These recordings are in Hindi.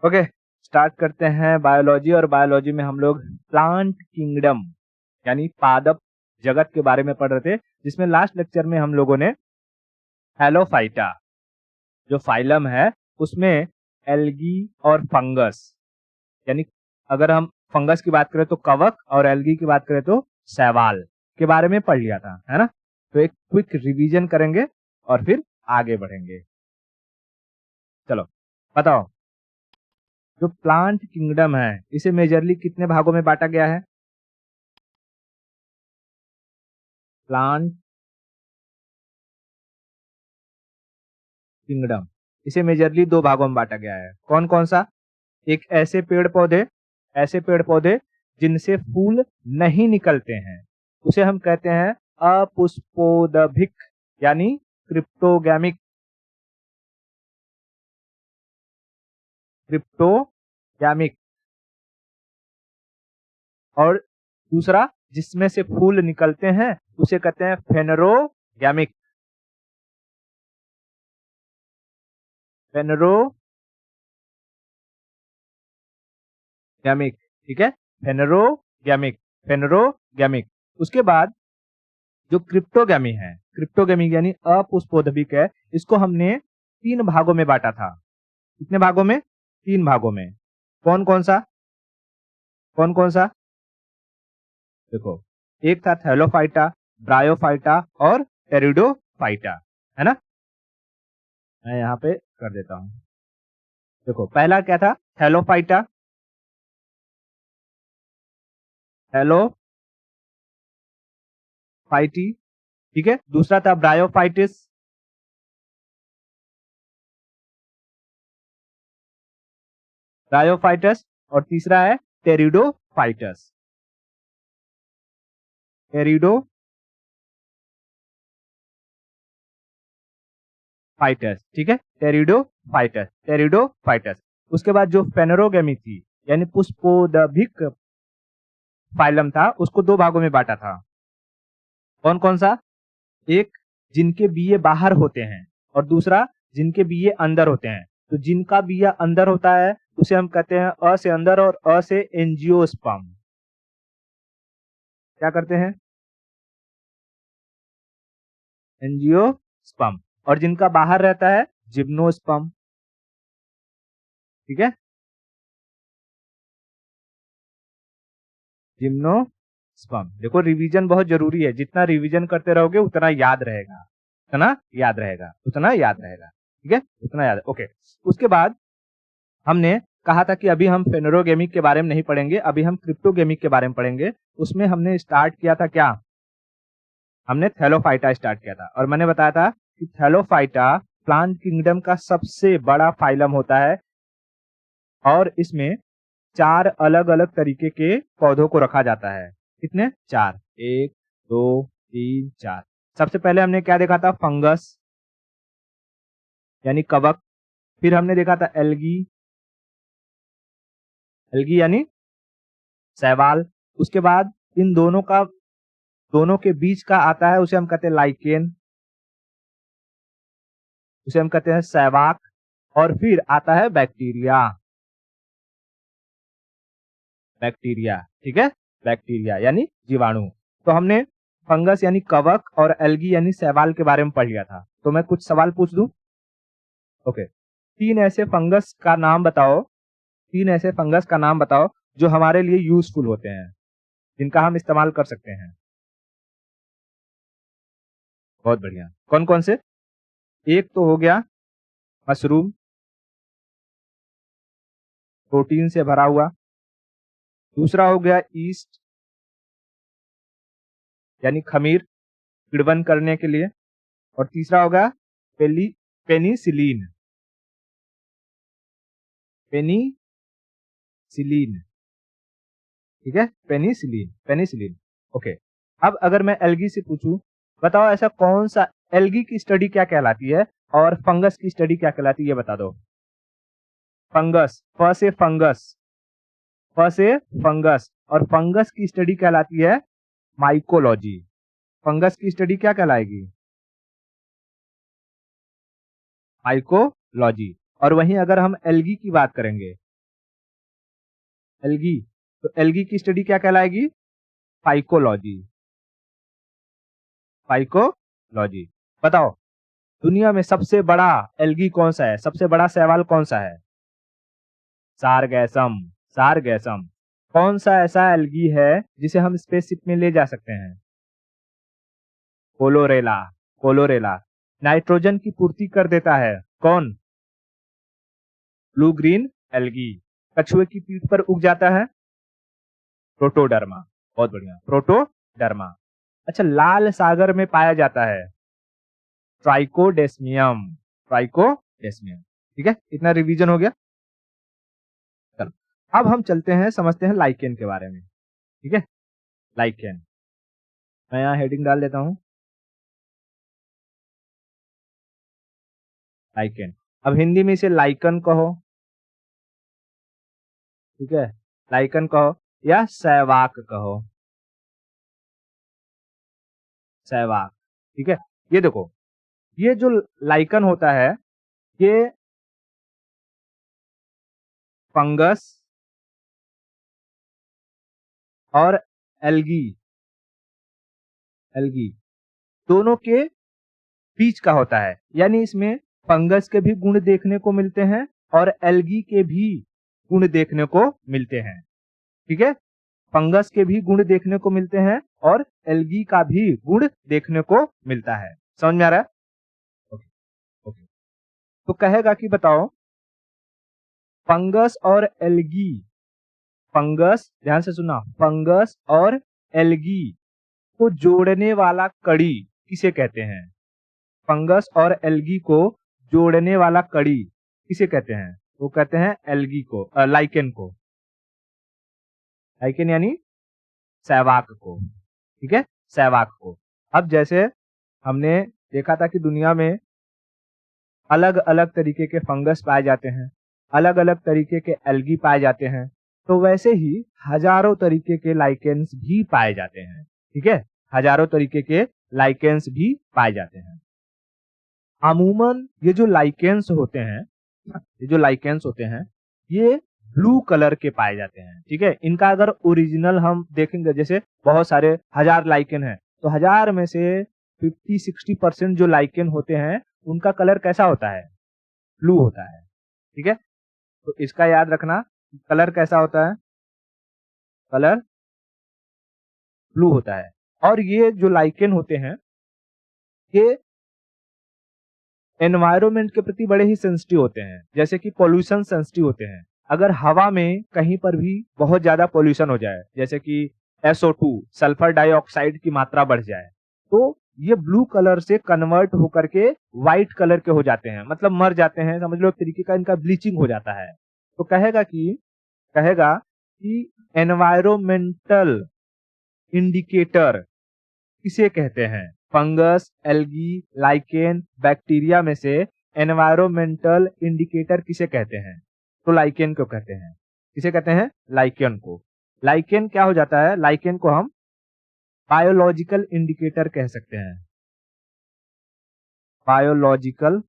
ओके, स्टार्ट करते हैं बायोलॉजी। और बायोलॉजी में हम लोग प्लांट किंगडम यानी पादप जगत के बारे में पढ़ रहे थे, जिसमें लास्ट लेक्चर में हम लोगों ने हेलोफाइटा जो फाइलम है उसमें एल्गी और फंगस, यानी अगर हम फंगस की बात करें तो कवक और एल्गी की बात करें तो शैवाल के बारे में पढ़ लिया था, है ना। तो एक क्विक रिवीजन करेंगे और फिर आगे बढ़ेंगे। चलो बताओ, जो प्लांट किंगडम है इसे मेजरली कितने भागों में बांटा गया है? प्लांट किंगडम इसे मेजरली दो भागों में बांटा गया है। कौन कौन सा? एक ऐसे पेड़ पौधे जिनसे फूल नहीं निकलते हैं, उसे हम कहते हैं अपुष्पोदभिक यानी क्रिप्टोगैमिक। क्रिप्टोगैमिक। और दूसरा जिसमें से फूल निकलते हैं उसे कहते हैं फेनरोगैमिक। फेनरोगैमिक, ठीक है, फेनरोगैमिक। फेनरोगैमिक। उसके बाद जो क्रिप्टोगैमी यानी अपुष्पोदभिक है, इसको हमने तीन भागों में बांटा था। कितने भागों में? तीन भागों में। कौन कौन सा? कौन कौन सा? देखो, एक था थैलोफाइटा, ब्रायोफाइटा और टेरिडोफाइटा, है ना। मैं यहाँ पे कर देता हूँ। देखो, पहला क्या था? थैलोफाइटा। थैलोफाइटी, ठीक है। दूसरा था ब्रायोफाइटिस। ब्रायोफाइटस। और तीसरा है टेरिडोफाइटस। टेरिडोफाइटस, ठीक है, टेरिडोफाइटस। उसके बाद जो फेनरोगेमी थी यानी पुष्पोदभिक फाइलम था, उसको दो भागों में बांटा था। कौन कौन सा? एक जिनके बीए बाहर होते हैं और दूसरा जिनके बीए अंदर होते हैं। तो जिनका बीया अंदर होता है उसे हम कहते हैं अ से अंदर और अ से एंजियोस्पर्म। क्या करते हैं? एंजियोस्पर्म। और जिनका बाहर रहता है जिम्नोस्पर्म, ठीक है, जिम्नोस्पर्म। देखो, रिवीजन बहुत जरूरी है। जितना रिवीजन करते रहोगे उतना याद रहेगा, उतना याद रहेगा, उतना याद रहेगा, ठीक है, उतना याद। ओके, उसके बाद हमने कहा था कि अभी हम फेनरोगेमिक के बारे में नहीं पढ़ेंगे, अभी हम क्रिप्टोगेमिक के बारे में पढ़ेंगे। उसमें हमने स्टार्ट किया था क्या? हमने थैलोफाइटा स्टार्ट किया था और मैंने बताया था कि थैलोफाइटा प्लांट किंगडम का सबसे बड़ा फाइलम होता है और इसमें चार अलग अलग तरीके के पौधों को रखा जाता है। कितने? चार। एक, दो, तीन, चार। सबसे पहले हमने क्या देखा था? फंगस यानी कवक। फिर हमने देखा था एल्गी, एल्गी यानी शैवाल। उसके बाद इन दोनों के बीच का आता है, उसे हम कहते हैं लाइकेन, उसे हम कहते हैं शैवाक। और फिर आता है बैक्टीरिया। बैक्टीरिया, ठीक है, बैक्टीरिया यानी जीवाणु। तो हमने फंगस यानी कवक और एल्गी यानी शैवाल के बारे में पढ़ लिया था। तो मैं कुछ सवाल पूछ दूं? ओके, तीन ऐसे फंगस का नाम बताओ, तीन ऐसे फंगस का नाम बताओ जो हमारे लिए यूजफुल होते हैं, जिनका हम इस्तेमाल कर सकते हैं। बहुत बढ़िया। कौन कौन से? एक तो हो गया मशरूम, प्रोटीन से भरा हुआ। दूसरा हो गया ईस्ट यानी खमीर, किण्वन करने के लिए। और तीसरा होगा पेनिसिलीन। पेनिसिलीन, ठीक है, पेनिसिलीन, पेनिसिलीन। ओके, अब अगर मैं एल्गी से पूछूं, बताओ ऐसा कौन सा, एल्गी की स्टडी क्या कहलाती है और फंगस की स्टडी क्या कहलाती है, ये बता दो। फंगस, फ से फंगस, फ से फंगस। और फंगस की स्टडी कहलाती है माइकोलॉजी। फंगस की स्टडी क्या कहलाएगी? माइकोलॉजी। और वहीं अगर हम एल्गी की बात करेंगे एल्गी, तो एल्गी की स्टडी क्या कहलाएगी? फाइकोलॉजी। फाइकोलॉजी। बताओ दुनिया में सबसे बड़ा एल्गी कौन सा है? सबसे बड़ा शैवाल कौन सा है? सारगैसम। सारगैसम। कौन सा ऐसा एल्गी है जिसे हम स्पेसशिप में ले जा सकते हैं? कोलोरेला। कोलोरेला। नाइट्रोजन की पूर्ति कर देता है कौन? Blue green algae. कछुए की पीठ पर उग जाता है? प्रोटोडर्मा। बहुत बढ़िया, प्रोटोडर्मा। अच्छा, लाल सागर में पाया जाता है? ट्राइकोडेस्मियम। ट्राइकोडेस्मियम। ठीक है, इतना रिवीजन हो गया। चलो अब हम चलते हैं, समझते हैं लाइकेन के बारे में। ठीक है, लाइकेन मैं यहाँ हेडिंग डाल देता हूं, लाइकेन। अब हिंदी में इसे लाइकन कहो, ठीक है, लाइकन कहो या सहवाक कहो, सहवाक। ठीक है, ये देखो, ये जो लाइकन होता है ये फंगस और एल्गी, एल्गी दोनों के बीच का होता है। यानी इसमें फंगस के भी गुण देखने को मिलते हैं और एल्गी के भी गुण देखने को मिलते हैं। ठीक है, फंगस के भी गुण देखने को मिलते हैं और एल्गी का भी गुण देखने को मिलता है। समझ में आ रहा है? Okay, okay. तो कहेगा कि बताओ फंगस और एल्गी, फंगस, ध्यान से सुना, फंगस और एल्गी को जोड़ने वाला कड़ी किसे कहते हैं? फंगस और एल्गी को जोड़ने वाला कड़ी किसे कहते हैं? वो कहते हैं एल्गी को, लाइकेन को। लाइकेन यानी सहवाक को। ठीक है, सहवाक को। अब जैसे हमने देखा था कि दुनिया में अलग अलग तरीके के फंगस पाए जाते हैं, अलग अलग तरीके के एल्गी पाए जाते हैं, तो वैसे ही हजारों तरीके के लाइकेन्स भी पाए जाते हैं। ठीक है, हजारों तरीके के लाइकेन्स भी पाए जाते हैं। अमूमन ये जो लाइकेन्स होते हैं, ये जो लाइकेन्स होते हैं ये ब्लू कलर के पाए जाते हैं। ठीक है, इनका अगर ओरिजिनल हम देखेंगे, जैसे बहुत सारे हजार लाइकेन है, तो हजार में से 50-60% जो लाइकेन होते हैं उनका कलर कैसा होता है? ब्लू होता है। ठीक है, तो इसका याद रखना, कलर कैसा होता है? कलर ब्लू होता है। और ये जो लाइकेन होते हैं ये एनवायरमेंट के प्रति बड़े ही सेंसिटिव होते हैं, जैसे कि पोल्यूशन सेंसिटिव होते हैं। अगर हवा में कहीं पर भी बहुत ज्यादा पोल्यूशन हो जाए, जैसे कि SO2 सल्फर डाइऑक्साइड की मात्रा बढ़ जाए, तो ये ब्लू कलर से कन्वर्ट होकर के व्हाइट कलर के हो जाते हैं, मतलब मर जाते हैं, समझ लो एक तरीके का इनका ब्लीचिंग हो जाता है। तो कहेगा कि एनवायरमेंटल इंडिकेटर किसे कहते हैं? फंगस, एल्गी, लाइकेन, बैक्टीरिया में से एनवायरमेंटल इंडिकेटर किसे कहते हैं? तो लाइकेन को कहते हैं। किसे कहते हैं? लाइकेन को। लाइकेन क्या हो जाता है? लाइकेन को हम बायोलॉजिकल इंडिकेटर कह सकते हैं। Biological,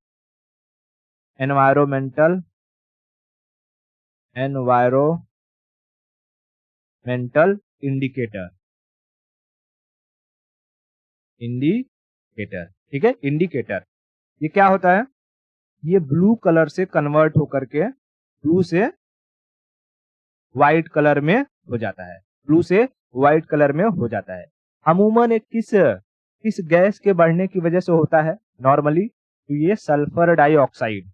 environmental indicator, indicator. ठीक है, इंडिकेटर ये क्या होता है? ये ब्लू कलर से कन्वर्ट होकर के ब्लू से व्हाइट कलर में हो जाता है, ब्लू से व्हाइट कलर में हो जाता है। अमूमन एक किस गैस के बढ़ने की वजह से होता है नॉर्मली? तो ये sulphur dioxide,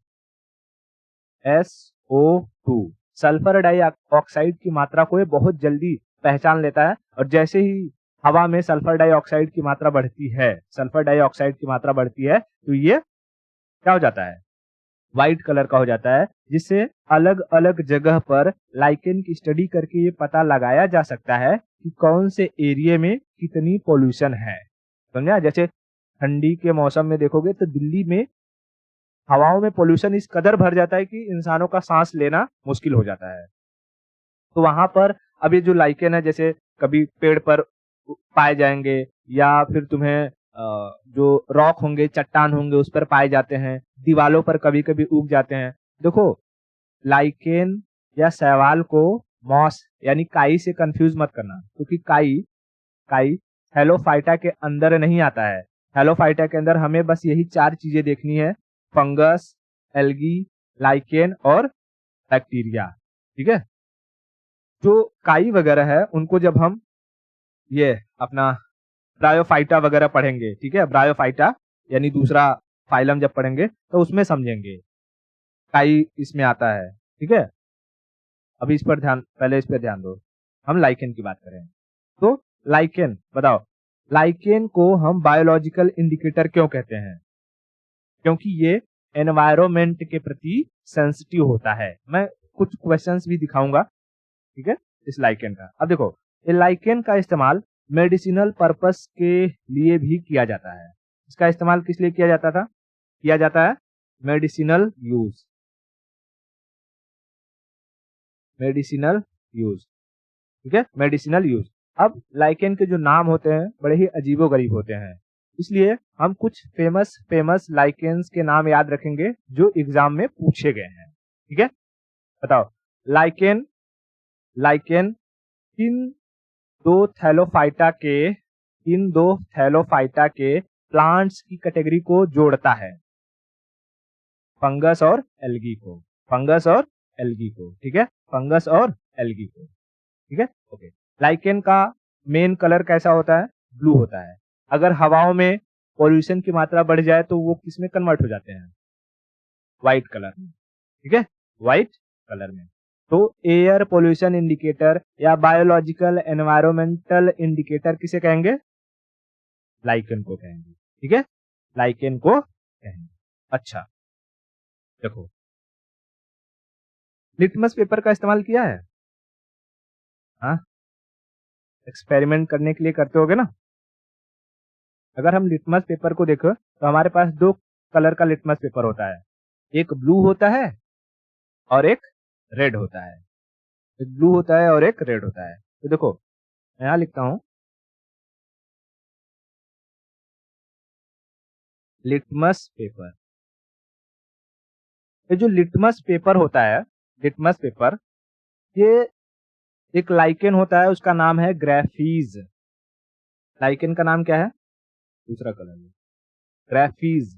SO2, sulphur dioxide की मात्रा को ये बहुत जल्दी पहचान लेता है, और जैसे ही हवा में सल्फर डाइऑक्साइड की मात्रा बढ़ती है, सल्फर डाइऑक्साइड की मात्रा बढ़ती है, तो ये क्या हो जाता है? व्हाइट कलर का हो जाता है, जिससे अलग अलग जगह पर लाइकेन की स्टडी करके ये पता लगाया जा सकता है कि कौन से एरिया में कितनी पोल्यूशन है। समझा? जैसे ठंडी के मौसम में देखोगे तो दिल्ली में हवाओं में पोल्यूशन इस कदर भर जाता है कि इंसानों का सांस लेना मुश्किल हो जाता है। तो वहां पर अब ये जो लाइकेन है, जैसे कभी पेड़ पर पाए जाएंगे, या फिर तुम्हें जो रॉक होंगे, चट्टान होंगे, उस पर पाए जाते हैं, दीवालों पर कभी कभी उग जाते हैं। देखो, लाइकेन या शैवाल को मॉस यानी काई से कंफ्यूज मत करना, क्योंकि काई हेलोफाइटा के अंदर नहीं आता है। हेलोफाइटा के अंदर हमें बस यही 4 चीजें देखनी है, फंगस, एल्गी, लाइकेन और बैक्टीरिया। ठीक है, जो काई वगैरह है उनको जब हम ये अपना ब्रायोफाइटा वगैरह पढ़ेंगे, ठीक है, ब्रायोफाइटा यानी दूसरा फाइलम जब पढ़ेंगे तो उसमें समझेंगे काई इसमें आता है। ठीक है, अभी पहले इस पर ध्यान दो। हम लाइकेन की बात करें तो लाइकेन बताओ, लाइकेन को हम बायोलॉजिकल इंडिकेटर क्यों कहते हैं? क्योंकि ये एनवायरमेंट के प्रति सेंसिटिव होता है। मैं कुछ क्वेश्चंस भी दिखाऊंगा, ठीक है, इस लाइकेन का। अब देखो, ये लाइकेन का इस्तेमाल मेडिसिनल पर्पस के लिए भी किया जाता है। इसका इस्तेमाल किस लिए किया जाता है मेडिसिनल यूज, ठीक है, मेडिसिनल यूज। अब लाइकेन के जो नाम होते हैं बड़े ही अजीबोगरीब होते हैं, इसलिए हम कुछ फेमस लाइकेन्स के नाम याद रखेंगे जो एग्जाम में पूछे गए हैं। ठीक है, बताओ, लाइकेन इन दो थैलोफाइटा के प्लांट्स की कैटेगरी को जोड़ता है, फंगस और एल्गी को, ठीक है, फंगस और एल्गी को। ठीक है, ओके। लाइकेन का मेन कलर कैसा होता है? ब्लू होता है। अगर हवाओं में पॉल्यूशन की मात्रा बढ़ जाए तो वो किस में कन्वर्ट हो जाते हैं? व्हाइट कलर में। ठीक है, व्हाइट कलर में। तो एयर पोल्यूशन इंडिकेटर या बायोलॉजिकल एनवायरमेंटल इंडिकेटर किसे कहेंगे? लाइकेन को कहेंगे। ठीक है, लाइकेन को कहेंगे। अच्छा, देखो, लिटमस पेपर का इस्तेमाल किया है? हाँ, एक्सपेरिमेंट करने के लिए करते होगे ना। अगर हम लिटमस पेपर को देखो तो हमारे पास 2 कलर का लिटमस पेपर होता है, एक ब्लू होता है और एक रेड होता है। एक ब्लू होता है और एक रेड होता है। तो देखो, मैं यहां लिखता हूं लिटमस पेपर। ये जो लिटमस पेपर होता है, लिटमस पेपर, ये एक लाइकेन होता है, उसका नाम है ग्राफीज। लाइकेन का नाम क्या है? दूसरा कलर में ग्राफीज।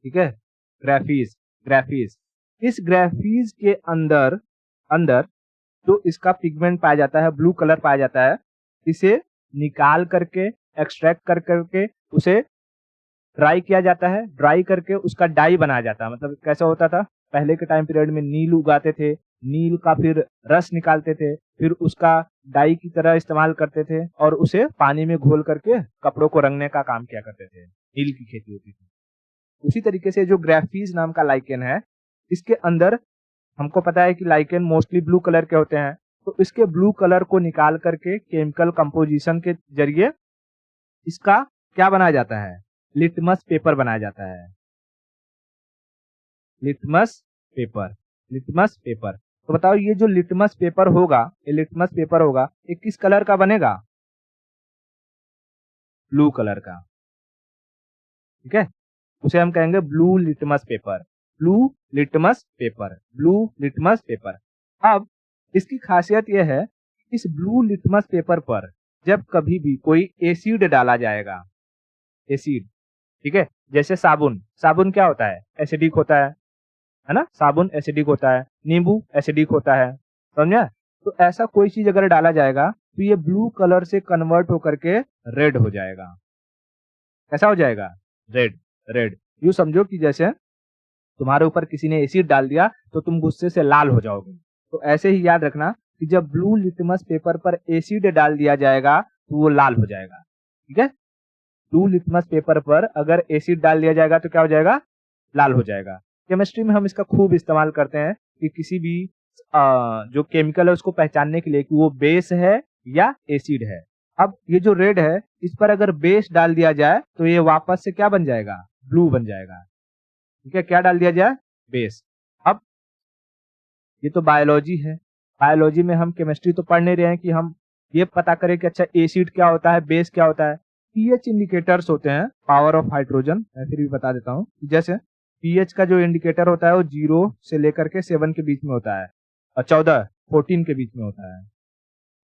ठीक है, ग्राफीज। इस ग्राफीज के अंदर अंदर जो इसका पिगमेंट पाया जाता है, ब्लू कलर पाया जाता है, इसे निकाल करके, एक्सट्रैक्ट कर करके उसे ड्राई किया जाता है। ड्राई करके उसका डाई बनाया जाता है। मतलब कैसा होता था, पहले के टाइम पीरियड में नील उगाते थे, नील का फिर रस निकालते थे, फिर उसका डाई की तरह इस्तेमाल करते थे और उसे पानी में घोल करके कपड़ों को रंगने का काम किया करते थे। नील की खेती होती थी। उसी तरीके से जो ग्राफीज नाम का लाइकेन है, इसके अंदर हमको पता है कि लाइकेन मोस्टली ब्लू कलर के होते हैं, तो इसके ब्लू कलर को निकाल करके केमिकल कंपोजिशन के जरिए इसका क्या बनाया जाता है? लिटमस पेपर बनाया जाता है। Litmus paper. तो बताओ, ये जो लिटमस पेपर होगा, ये किस कलर का बनेगा? ब्लू कलर का। ठीक है, उसे हम कहेंगे ब्लू लिटमस पेपर। अब इसकी खासियत यह है, इस ब्लू लिटमस पेपर पर जब कभी भी कोई एसिड डाला जाएगा, एसिड, ठीक है, जैसे साबुन क्या होता है? एसिडिक होता है ना, साबुन एसिडिक होता है, नींबू एसिडिक होता है, समझा? तो ऐसा कोई चीज अगर डाला जाएगा तो ये ब्लू कलर से कन्वर्ट होकर के रेड हो जाएगा। कैसा हो जाएगा? रेड। यूं समझो कि जैसे तुम्हारे ऊपर किसी ने एसिड डाल दिया तो तुम गुस्से से लाल हो जाओगे। तो ऐसे ही याद रखना कि जब ब्लू लिटमस पेपर पर एसिड डाल दिया जाएगा तो वो लाल हो जाएगा। ठीक है, ब्लू लिटमस पेपर पर अगर एसिड डाल दिया जाएगा तो क्या हो जाएगा? लाल हो जाएगा। केमिस्ट्री में हम इसका खूब इस्तेमाल करते हैं कि किसी भी जो केमिकल है उसको पहचानने के लिए कि वो बेस है या एसिड है। अब ये जो रेड है, इस पर अगर बेस डाल दिया जाए तो ये वापस से क्या बन जाएगा? ब्लू बन जाएगा। ठीक है, क्या डाल दिया जाए? बेस। अब ये तो बायोलॉजी है, बायोलॉजी में हम केमिस्ट्री तो पढ़ नहीं रहे हैं कि हम ये पता करें कि अच्छा एसिड क्या होता है, बेस क्या होता है। पीएच इंडिकेटर्स होते हैं, पावर ऑफ हाइड्रोजन। मैं फिर भी बता देता हूँ। जैसे पीएच का जो इंडिकेटर होता है वो 0 से लेकर के 7 के बीच में होता है और 14 के बीच में होता है,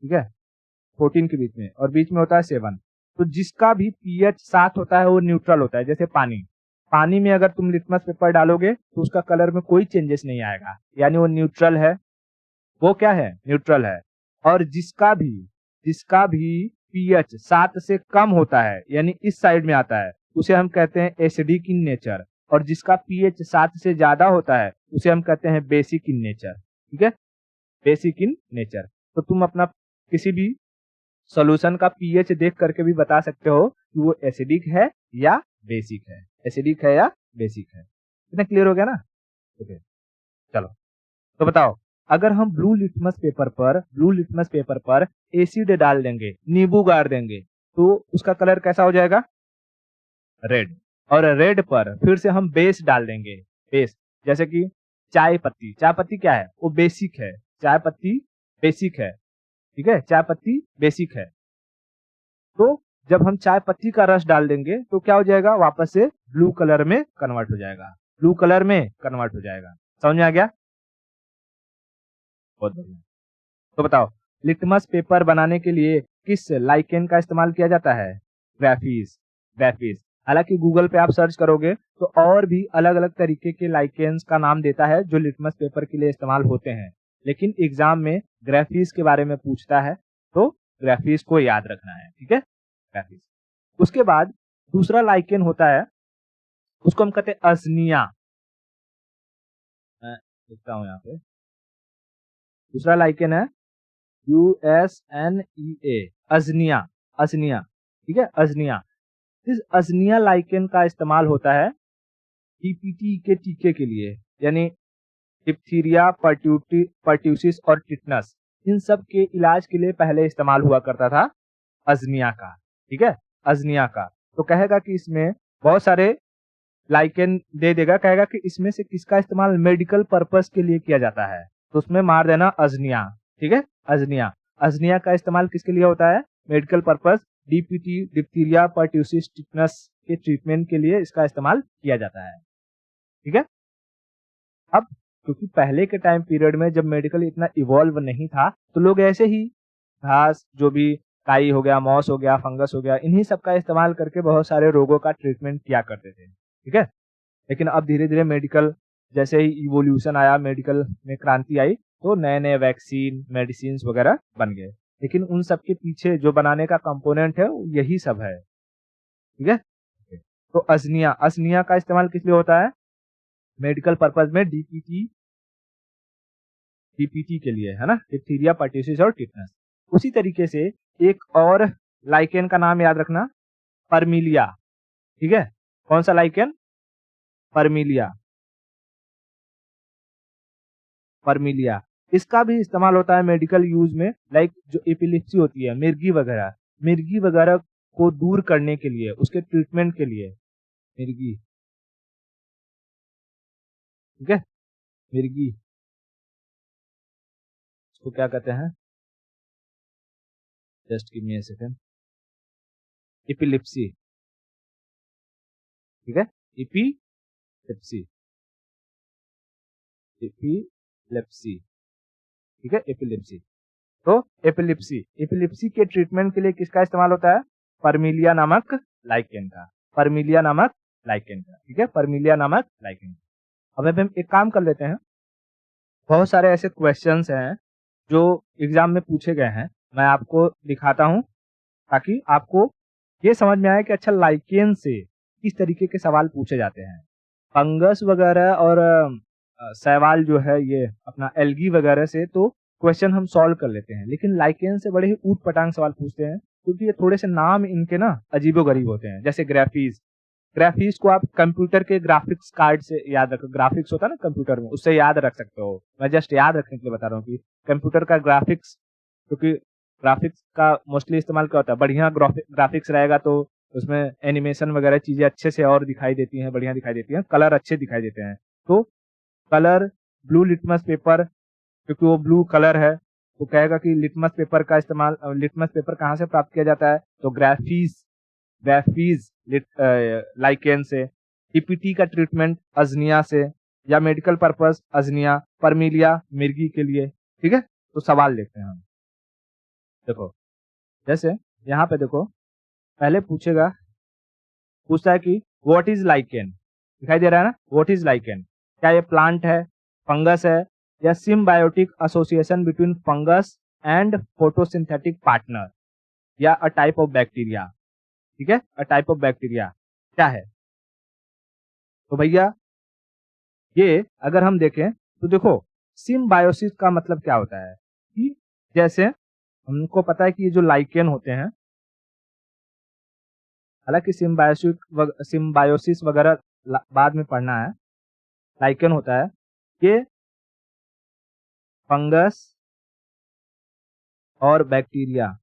ठीक है, 14 के बीच में, और बीच में होता है 7। तो जिसका भी पीएच 7 होता है वो न्यूट्रल होता है। जैसे पानी में अगर तुम लिटमस पेपर डालोगे तो उसका कलर में कोई चेंजेस नहीं आएगा, यानी वो न्यूट्रल है। वो क्या है? न्यूट्रल है। और जिसका भी पीएच 7 से कम होता है, यानी इस साइड में आता है, उसे हम कहते हैं एसिडिक इन नेचर। और जिसका पीएच 7 से ज्यादा होता है उसे हम कहते हैं बेसिक इन नेचर, ठीक है, बेसिक इन नेचर। तो तुम अपना किसी भी सॉल्यूशन का पीएच देख करके भी बता सकते हो कि वो एसिडिक है या बेसिक है, एसिडिक है या बेसिक है। इतना क्लियर हो गया ना? ओके, चलो तो बताओ, अगर हम ब्लू लिटमस पेपर पर एसिड डाल देंगे, नींबू गाड़ देंगे, तो उसका कलर कैसा हो जाएगा? रेड। और रेड पर फिर से हम बेस डाल देंगे, बेस, जैसे कि चाय पत्ती क्या है? वो बेसिक है, चाय पत्ती बेसिक है, ठीक है, चाय पत्ती बेसिक है। तो जब हम चाय पत्ती का रस डाल देंगे तो क्या हो जाएगा? वापस से ब्लू कलर में कन्वर्ट हो जाएगा, ब्लू कलर में कन्वर्ट हो जाएगा। समझ में आ गया? बहुत बढ़िया। तो बताओ, लिटमस पेपर बनाने के लिए किस लाइकेन का इस्तेमाल किया जाता है? ग्राफिस। हालांकि गूगल पे आप सर्च करोगे तो और भी अलग अलग तरीके के लाइकेन्स का नाम देता है जो लिटमस पेपर के लिए इस्तेमाल होते हैं, लेकिन एग्जाम में ग्राफिस के बारे में पूछता है तो ग्राफिस को याद रखना है, ठीक है, ग्राफिस। उसके बाद दूसरा लाइकेन होता है, उसको हम कहते हैं अजनिया। मैं लिखता हूं यहाँ पे, दूसरा लाइकेन है USNEA, अजनिया, ठीक है, अजनिया। इस अजनिया लाइकेन का इस्तेमाल होता है टीपीटी के टीके के लिए, यानी डिप्थीरिया, पर्ट्यूसिस और टिटनस, इन सब के इलाज के लिए पहले इस्तेमाल हुआ करता था अजनिया का, ठीक है, अजनिया का। तो कहेगा कि इसमें बहुत सारे लाइकेन दे देगा, कहेगा कि इसमें से किसका इस्तेमाल मेडिकल पर्पस के लिए किया जाता है, तो उसमें मार देना अजनिया, ठीक है, अजनिया का इस्तेमाल किसके लिए होता है? Medical purpose, DPT, diphtheria, pertussis, tetanus के ट्रीटमेंट के लिए इसका इस्तेमाल किया जाता है, ठीक है। अब क्योंकि पहले के टाइम पीरियड में जब मेडिकल इतना इवॉल्व नहीं था तो लोग ऐसे ही घास, जो भी काई हो गया, मॉस हो गया, फंगस हो गया, इन्हीं सब का इस्तेमाल करके बहुत सारे रोगों का ट्रीटमेंट किया करते थे, ठीक है। लेकिन अब धीरे धीरे मेडिकल, जैसे ही इवोल्यूशन आया, मेडिकल में क्रांति आई, तो नए नए वैक्सीन, मेडिसिन वगैरह बन गए, लेकिन उन सब के पीछे जो बनाने का कंपोनेंट है यही सब है, ठीक है। तो अजनिया का इस्तेमाल किस लिए होता है? मेडिकल पर्पज में, डीपीटी के लिए, है ना, डिप्थीरिया, पर्ट्यूसिस और टिटनस। उसी तरीके से एक और लाइकेन का नाम याद रखना, परमिलिया, ठीक है। कौन सा लाइकेन? परमिलिया। इसका भी इस्तेमाल होता है मेडिकल यूज में, लाइक जो एपिलेप्सी होती है, मिर्गी वगैरह को दूर करने के लिए, उसके ट्रीटमेंट के लिए, मिर्गी, ठीक है, मिर्गी, इसको क्या कहते हैं? Just give me a second. Epilepsy, ठीक है, एपिलेप्सी, एपिलेप्सी, ठीक है, एपिलेप्सी। तो एपिलेप्सी के ट्रीटमेंट के लिए किसका इस्तेमाल होता है? परमिलिया नामक लाइकेन का, ठीक है, परमिलिया नामक लाइकेन का। अब हम एक काम कर लेते हैं, बहुत सारे ऐसे क्वेश्चंस हैं जो एग्जाम में पूछे गए हैं, मैं आपको दिखाता हूं ताकि आपको ये समझ में आए कि अच्छा लाइकेन से किस तरीके के सवाल पूछे जाते हैं। फंगस वगैरह और शैवाल जो है, ये अपना एल्गी वगैरह से तो क्वेश्चन हम सॉल्व कर लेते हैं, लेकिन लाइकेन से बड़े ही ऊट पटांग सवाल पूछते हैं, क्योंकि ये थोड़े से नाम इनके ना अजीबोगरीब होते हैं। जैसे ग्राफीज को आप कंप्यूटर के ग्राफिक्स कार्ड से याद रखो, ग्राफिक्स होता है ना कंप्यूटर में, उससे याद रख सकते हो। मैं जस्ट याद रखने के लिए बता रहा हूँ कि कंप्यूटर का ग्राफिक्स, क्योंकि ग्राफिक्स का मोस्टली इस्तेमाल क्या होता है, बढ़िया ग्राफिक्स रहेगा तो उसमें एनिमेशन वगैरह चीजें अच्छे से और दिखाई देती हैं, बढ़िया दिखाई देती हैं, कलर अच्छे दिखाई देते हैं। तो कलर, ब्लू लिटमस पेपर, क्योंकि वो ब्लू कलर है, तो कहेगा कि लिटमस पेपर कहाँ से प्राप्त किया जाता है? तो ग्राफीज लाइकेन से, ईपीटी का ट्रीटमेंट अजनिया से, या मेडिकल पर्पस अजनिया, परमिलिया मिर्गी के लिए। ठीक है, तो सवाल देखते हैं हम। देखो जैसे यहाँ पे देखो, पहले पूछता है कि व्हाट इज लाइकेन, दिखाई दे रहा है ना, व्हाट इज लाइकेन, क्या ये प्लांट है, फंगस है, या symbiotic association between fungus and photosynthetic partner, या अ टाइप ऑफ बैक्टीरिया। ठीक है, अ टाइप ऑफ बैक्टीरिया क्या है। तो भैया ये अगर हम देखें तो देखो, सिम्बायोसिस का मतलब क्या होता है कि जैसे हमको पता है कि ये जो लाइकेन होते हैं, हालांकि सिम्बायोसिस वगैरह बाद में पढ़ना है। लाइकेन होता है ये फंगस और बैक्टीरिया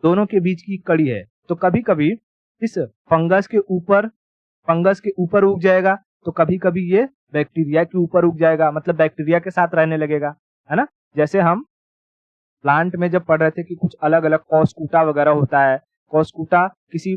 दोनों के बीच की कड़ी है। तो कभी कभी इस फंगस के ऊपर उग जाएगा, तो कभी कभी ये बैक्टीरिया के ऊपर उग जाएगा, मतलब बैक्टीरिया के साथ रहने लगेगा, है ना। जैसे हम प्लांट में जब पढ़ रहे थे कि कुछ अलग अलग कॉस्कूटा वगैरह होता है, कॉस्कूटा किसी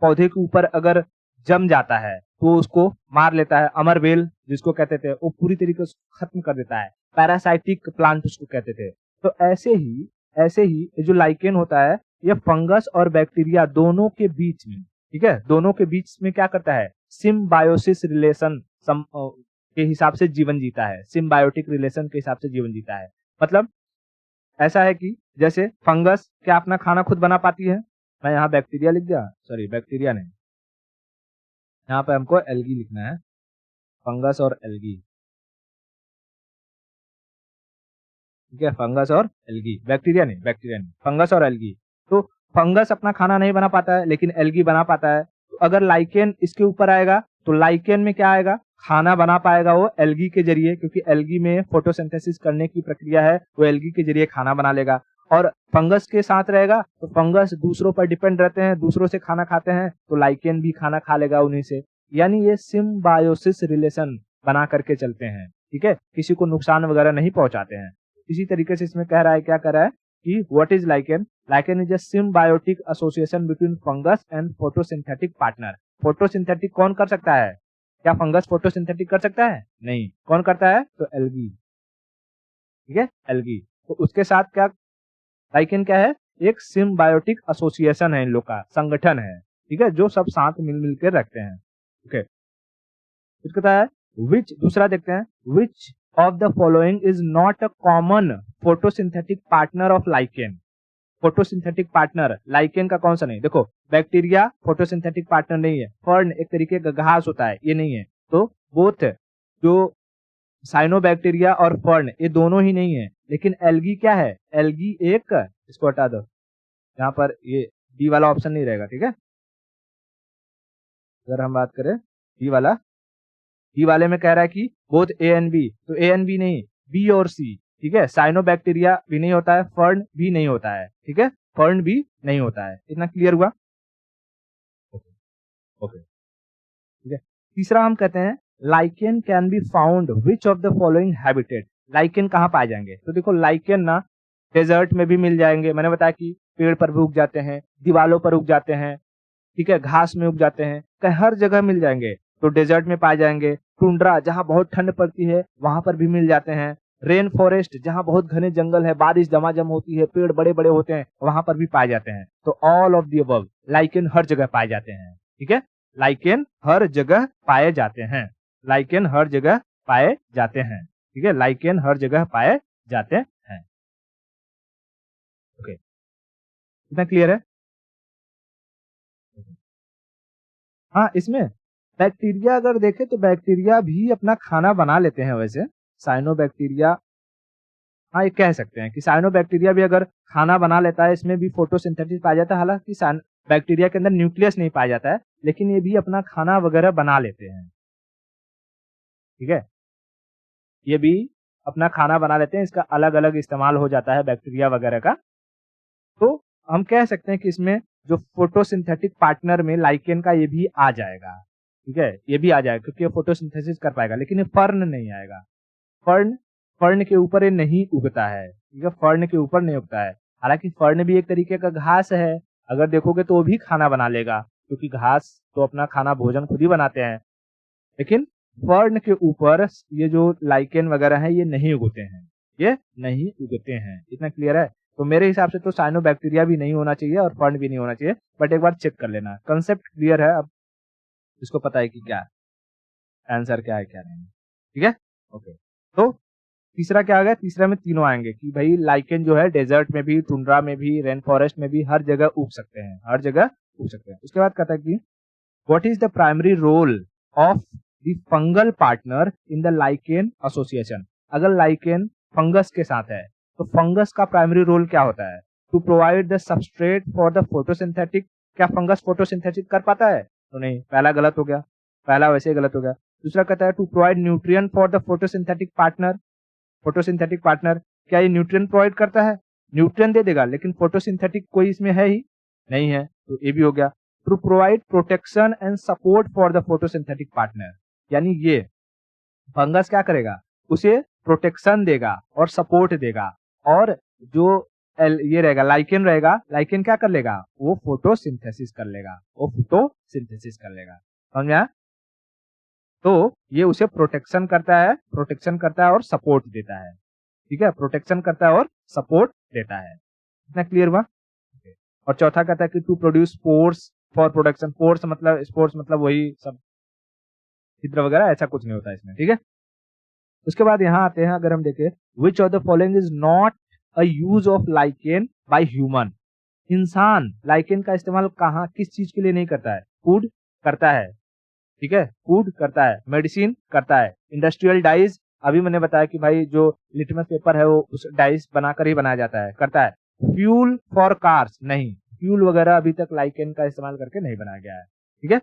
पौधे के ऊपर अगर जम जाता है तो उसको मार लेता है, अमरबेल जिसको कहते थे, वो पूरी तरीके से खत्म कर देता है, पैरासाइटिक प्लांट उसको कहते थे। तो ऐसे ही ये जो लाइकेन होता है, ये फंगस और बैक्टीरिया दोनों के बीच में, ठीक है, दोनों के बीच में क्या करता है, सिम्बायोसिस रिलेशन के हिसाब से जीवन जीता है, सिम्बायोटिक रिलेशन के हिसाब से जीवन जीता है। मतलब ऐसा है कि जैसे फंगस क्या अपना खाना खुद बना पाती है, मैं यहाँ बैक्टीरिया लिख दिया, सॉरी बैक्टीरिया नहीं, यहाँ पे हमको एल्गी लिखना है, फंगस और एल्गी। ठीक है, फंगस और एल्गी, बैक्टीरिया नहीं, फंगस और एल्गी। तो फंगस अपना खाना नहीं बना पाता है, लेकिन एल्गी बना पाता है। तो अगर लाइकेन इसके ऊपर आएगा तो लाइकेन में क्या आएगा, खाना बना पाएगा वो एल्गी के जरिए, क्योंकि एल्गी में फोटोसिंथेसिस करने की प्रक्रिया है, वो एल्गी के जरिए खाना बना लेगा। और फंगस के साथ रहेगा तो फंगस दूसरों पर डिपेंड रहते हैं, दूसरों से खाना खाते हैं, तो लाइकेन भी खाना खा लेगा उन्हीं से। यानी ये सिम्बायोसिस रिलेशन बना करके चलते हैं। ठीक है, किसी को नुकसान वगैरह नहीं पहुंचाते हैं। इसी तरीके से इसमें कह रहा है, क्या कह रहा है कि what is lichen, lichen is a symbiotic association between fungus and photosynthetic partner. Photosynthetic कौन कर सकता है, क्या फंगस फोटोसिंथेटिक कर सकता है, नहीं, कौन करता है, तो एल्गी। ठीक है, एल्गी। तो उसके साथ क्या, लाइकेन क्या है, एक सिम्बायोटिक एसोसिएशन है, इन लोग का संगठन है। ठीक है, जो सब साथ मिल के रखते हैं। ओके, फिर कहता है विच, दूसरा देखते हैं, विच of the following is not a common photosynthetic partner of lichen. Photosynthetic partner lichen का कौन सा नहीं, देखो बैक्टीरिया फोटोसिंथेटिक पार्टनर नहीं है, फर्न एक तरीके का घास होता है, ये नहीं है। तो बोथ जो साइनोबैक्टीरिया और फर्न ये दोनों ही नहीं है, लेकिन एल्गी क्या है, एल्गी एक, इसको हटा दो, यहाँ पर ये डी वाला ऑप्शन नहीं रहेगा। ठीक है, अगर हम बात करें डी वाले में कह रहा है कि बोथ ए एंड बी, तो ए एंड बी नहीं, बी और सी। ठीक है, साइनोबैक्टीरिया भी नहीं होता है, फर्न भी नहीं होता है। ठीक है, फर्न भी नहीं होता है। इतना क्लियर हुआ। ओके, ठीक है। तीसरा हम कहते हैं lichen can be found which of the following habitat. Lichen कहाँ पाए जाएंगे, तो देखो लाइकेन ना डेजर्ट में भी मिल जाएंगे, मैंने बताया कि पेड़ पर भी उग जाते हैं, दीवालों पर उग जाते हैं, ठीक है, घास में उग जाते हैं, कहीं हर जगह मिल जाएंगे। तो डेजर्ट में पाए जाएंगे, टुंड्रा जहां बहुत ठंड पड़ती है वहां पर भी मिल जाते हैं, रेन फॉरेस्ट जहां बहुत घने जंगल है, बारिश जमाजम होती है, पेड़ बड़े बड़े होते हैं, वहां पर भी पाए जाते हैं। तो all of the above, lichen हर जगह पाए जाते हैं। ठीक है, लाइकेन हर जगह पाए जाते हैं, लाइकेन हर जगह पाए जाते हैं। ठीक है, लाइकेन हर जगह पाए जाते हैं। ओके, इतना क्लियर है। हाँ, इसमें बैक्टीरिया अगर देखें तो बैक्टीरिया भी अपना खाना बना लेते हैं वैसे, साइनोबैक्टीरिया, हाँ ये कह सकते हैं कि साइनोबैक्टीरिया भी अगर खाना बना लेता है, इसमें भी फोटोसिंथेसिस पाया जाता है। हालांकि बैक्टीरिया के अंदर न्यूक्लियस नहीं पाया जाता है, लेकिन ये भी अपना खाना वगैरह बना लेते हैं। ठीक है, ये भी अपना खाना बना लेते हैं, इसका अलग अलग इस्तेमाल हो जाता है बैक्टीरिया वगैरह का। तो हम कह सकते हैं कि इसमें जो फोटोसिंथेटिक पार्टनर में लाइकेन का ये भी आ जाएगा। ठीक है, ये भी आ जाएगा क्योंकि ये फोटोसिंथेसिस कर पाएगा, लेकिन ये फर्न नहीं आएगा। फर्न फर्न के ऊपर ये नहीं उगता है। ठीक है, फर्न के ऊपर नहीं उगता है। हालांकि फर्न भी एक तरीके का घास है, अगर देखोगे तो वो भी खाना बना लेगा, क्योंकि घास तो अपना खाना भोजन खुद ही बनाते हैं, लेकिन फर्न के ऊपर ये जो लाइकेन वगैरह है ये नहीं उगते हैं, ये नहीं उगते हैं। इतना क्लियर है? तो मेरे हिसाब से तो साइनोबैक्टीरिया भी नहीं होना चाहिए और फर्न भी नहीं होना चाहिए, बट एक बार चेक कर लेना। कंसेप्ट क्लियर है? अब इसको पता है कि क्या आंसर क्या है क्या नहीं, ठीक है? ओके, तो तीसरा क्या आ गया? तीसरा में तीनों आएंगे कि भाई लाइकेन जो है डेजर्ट में भी, टुंड्रा में भी, रेन फॉरेस्ट में भी, हर जगह उग सकते हैं, हर जगह उग सकते हैं। उसके बाद कहता है कि what is the primary role of the fungal partner in the lichen association. अगर लाइकेन फंगस के साथ है तो फंगस का प्राइमरी रोल क्या होता है? To provide the substrate for the photosynthetic. क्या फंगस फोटोसिंथेसिस कर पाता है? तो नहीं, पहला गलत हो गया, पहला वैसे ही गलत हो गया। दूसरा कहता है to provide nutrient for the photosynthetic partner. Photosynthetic partner क्या ये न्यूट्रिएंट प्रोवाइड करता है? न्यूट्रिएंट दे देगा, लेकिन फोटोसिंथेटिक कोई इसमें है ही नहीं है, तो ये भी हो गया। To provide protection and support for the photosynthetic partner, यानी ये फंगस क्या करेगा? उसे प्रोटेक्शन देगा और सपोर्ट देगा, और जो ये रहेगा लाइकेन रहेगा, लाइकेन क्या कर लेगा? वो फोटोसिंथेसिस कर लेगा, वो फोटोसिंथेसिस कर लेगा। समझ में आया? तो ये उसे प्रोटेक्शन करता है और सपोर्ट देता है, ठीक है? प्रोटेक्शन करता है और सपोर्ट देता है। इतना क्लियर हुआ? और चौथा कहता है कि to produce spores for production. Spores मतलब वही सब छिद्र वगैरह, ऐसा कुछ नहीं होता इसमें, ठीक है? उसके बाद यहाँ आते हैं, अगर हम देखें विच of the following is not a use of lichen by human. इंसान लाइकेन का इस्तेमाल कहाँ, किस चीज के लिए नहीं करता है? फूड करता है, ठीक है? फूड करता है, मेडिसिन करता है, इंडस्ट्रियल डाइज, अभी मैंने बताया कि भाई जो लिटमस पेपर है वो उस डाइज बनाकर ही बनाया जाता है, करता है। फ्यूल फॉर कार्स, नहीं, फ्यूल वगैरह अभी तक लाइकेन का इस्तेमाल करके नहीं बनाया गया है, ठीक है?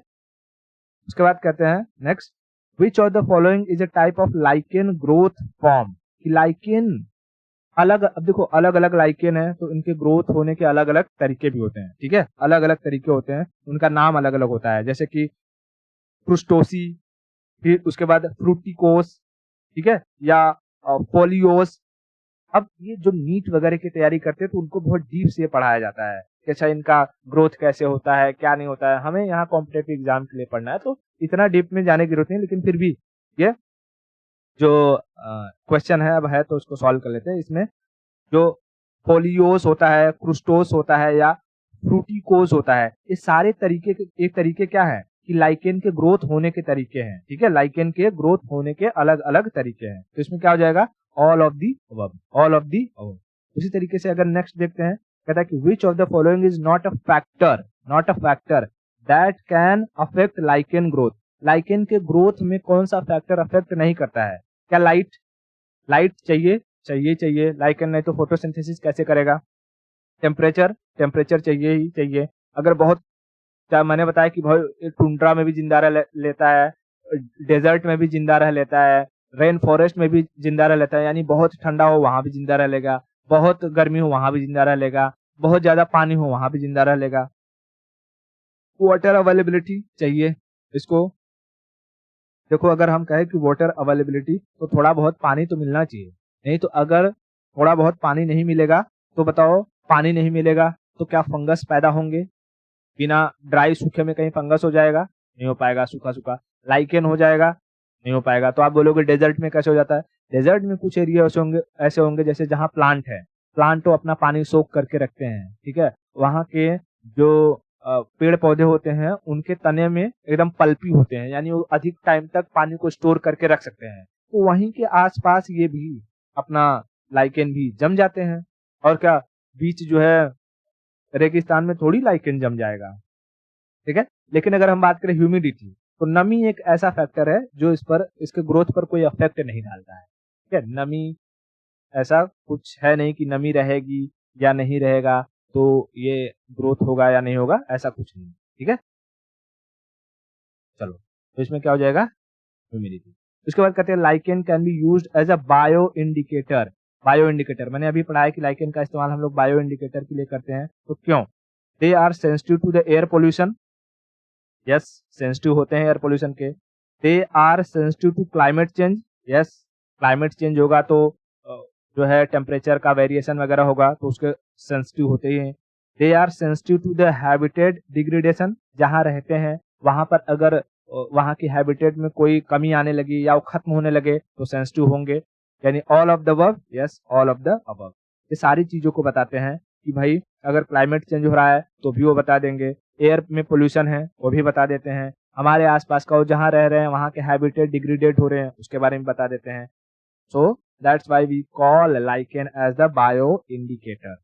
उसके बाद कहते हैं next, which of the following is a type of lichen growth form. कि लाइकेन अलग, अब देखो अलग अलग लाइकेन है तो इनके ग्रोथ होने के अलग अलग तरीके भी होते हैं, ठीक है? अलग अलग तरीके होते हैं, उनका नाम अलग अलग होता है, जैसे कि प्रुस्टोसी, फिर उसके बाद फ्रूटिकोस, ठीक है, या फोलियोस। अब ये जो नीट वगैरह की तैयारी करते हैं तो उनको बहुत डीप से पढ़ाया जाता है कि अच्छा इनका ग्रोथ कैसे होता है, क्या नहीं होता है। हमें यहाँ कॉम्पिटेटिव एग्जाम के लिए पढ़ना है तो इतना डीप में जाने की जरूरत नहीं, लेकिन फिर भी ये जो क्वेश्चन है अब है तो उसको सॉल्व कर लेते हैं। इसमें जो फोलियोस होता है, क्रुस्टोस होता है या फ्रूटिकोस होता है, ये सारे तरीके के एक तरीके क्या है कि लाइकेन के ग्रोथ होने के तरीके हैं, ठीक है? लाइकेन के ग्रोथ होने के अलग अलग तरीके हैं, तो इसमें क्या हो जाएगा? All of the above, all of the above. उसी तरीके से अगर नेक्स्ट देखते हैं, कहता है कि which of the following is not a factor that can affect lichen growth. Lichen के ग्रोथ में कौन सा फैक्टर अफेक्ट नहीं करता है? क्या लाइट चाहिए लाइकेन, नहीं तो फोटोसिंथेसिस कैसे करेगा? टेम्परेचर चाहिए ही चाहिए। अगर बहुत, क्या मैंने बताया कि भाई टुंड्रा में भी जिंदा रह लेता है, डेजर्ट में भी जिंदा रह लेता है, रेन फॉरेस्ट में भी जिंदा रह लेता है, यानी बहुत ठंडा हो वहां भी जिंदा रह लेगा, बहुत गर्मी हो वहां भी जिंदा रह लेगा, बहुत ज्यादा पानी हो वहां भी जिंदा रह लेगा। वाटर अवेलेबिलिटी चाहिए इसको। देखो अगर हम कहें कि वाटर अवेलेबिलिटी तो थोड़ा बहुत पानी तो मिलना चाहिए, नहीं तो अगर थोड़ा बहुत पानी नहीं मिलेगा तो बताओ, पानी नहीं मिलेगा तो क्या फंगस पैदा होंगे? बिना ड्राई सूखे में कहीं फंगस हो जाएगा? नहीं हो पाएगा, सूखा सूखा। लाइकेन हो जाएगा? नहीं हो पाएगा। तो आप बोलोगे डेजर्ट में कैसे हो जाता है? डेजर्ट में कुछ एरिया ऐसे होंगे जैसे जहाँ प्लांट है, प्लांट तो अपना पानी सोख करके रखते हैं, ठीक है? वहाँ के जो पेड़ पौधे होते हैं उनके तने में एकदम पल्पी होते हैं, यानी वो अधिक टाइम तक पानी को स्टोर करके रख सकते हैं, तो वहीं के आसपास ये भी अपना लाइकेन भी जम जाते हैं। और क्या बीच जो है रेगिस्तान में थोड़ी लाइकेन जम जाएगा, ठीक है? लेकिन अगर हम बात करें ह्यूमिडिटी, तो नमी एक ऐसा फैक्टर है जो इसके ग्रोथ पर कोई इफेक्ट नहीं डालता है, ठीक है? नमी ऐसा कुछ है नहीं कि नमी रहेगी या नहीं रहेगा तो ये ग्रोथ होगा या नहीं होगा, ऐसा कुछ नहीं, ठीक है? चलो, तो इसमें क्या हो जाएगा? ह्यूमिडिटी। उसके बाद कहते हैं lichen can be used as a bio indicator मैंने अभी पढ़ा है कि लाइकेन का इस्तेमाल हम लोग बायो इंडिकेटर के लिए करते हैं, तो क्यों? They are sensitive to the air pollution, yes, sensitive होते हैं एयर पोल्यूशन के। They are sensitive to climate change, yes, climate change होगा तो जो है टेम्परेचर का वेरिएशन वगैरह होगा तो उसके सेंसिटिव होते ही हैं। They are sensitive to the habitat degradation, जहां रहते हैं वहां पर अगर वहां की हैबिटेट में कोई कमी आने लगी या वो खत्म होने लगे तो सेंसिटिव होंगे। यानी all of the above, yes all of the above, ये सारी चीजों को बताते हैं कि भाई अगर क्लाइमेट चेंज हो रहा है तो भी वो बता देंगे, एयर में पोल्यूशन है वो भी बता देते हैं, हमारे आसपास का वो जहाँ रह रहे हैं वहाँ के हैबिटेट डिग्रेडेट हो रहे हैं उसके बारे में बता देते हैं। So that's why we call lichen as the bio indicator.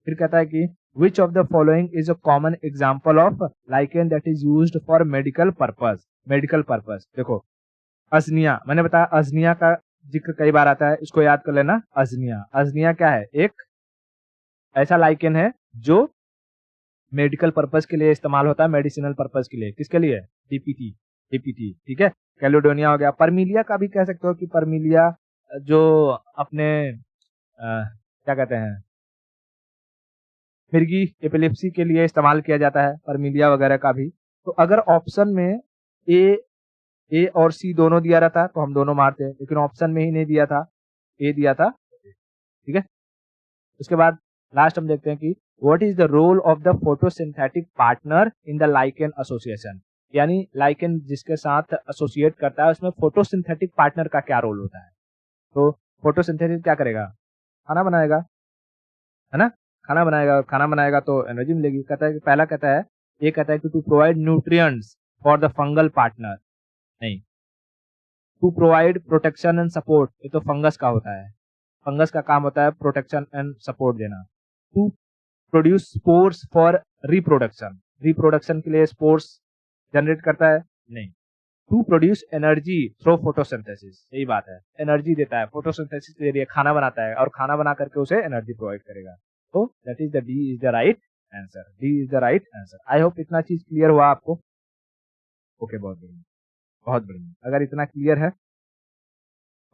फिर कहता है कि which of the following is a common example of lichen that is used for medical purpose. Medical purpose देखो, अजनिया, मैंने बताया अजनिया का जिक्र कई बार आता है, इसको याद कर लेना। अजनिया, अजनिया क्या है, एक ऐसा लाइकेन है जो मेडिकल पर्पज के लिए इस्तेमाल होता है, मेडिसिनल पर्पज के लिए। किसके लिए, डीपीटी, डीपीटी, ठीक है। कैलोडोनिया हो गया, परमिलिया का भी कह सकते हो कि परमिलिया जो अपने क्या कहते हैं मिर्गी एपिलेप्सी के लिए इस्तेमाल किया जाता है, परमिलिया वगैरह का भी। तो अगर ऑप्शन में ए और सी दोनों दिया रहता तो हम दोनों मारते, लेकिन ऑप्शन में ही नहीं दिया था, ए दिया था, ठीक है। उसके बाद लास्ट हम देखते हैं कि what is the role of the photosynthetic partner in the lichen association. यानी लाइकेन जिसके साथ एसोसिएट करता है उसमें फोटोसिंथेटिक पार्टनर का क्या रोल होता है। तो फोटोसिंथेसिस क्या करेगा, खाना बनाएगा, है ना, खाना बनाएगा, और खाना बनाएगा तो एनर्जी मिलेगी। कहता है कि पहला कहता है, ये कहता है कि to provide nutrients for the fungal partner, नहीं, to provide protection and support, ये तो फंगस का होता है, फंगस का काम होता है प्रोटेक्शन एंड सपोर्ट देना। To produce spores for reproduction, reproduction के लिए स्पोर्स जनरेट करता है, नहीं। To produce energy through photosynthesis, यही बात है, एनर्जी देता है फोटोसिंथेसिस के जरिए, खाना बनाता है और खाना बना करके उसे एनर्जी प्रोवाइड करेगा। तो that is the D is the right answer, D is the right answer. I hope इतना चीज क्लियर हुआ आपको। ओके, बहुत बढ़िया, बहुत बढ़िया। अगर इतना क्लियर है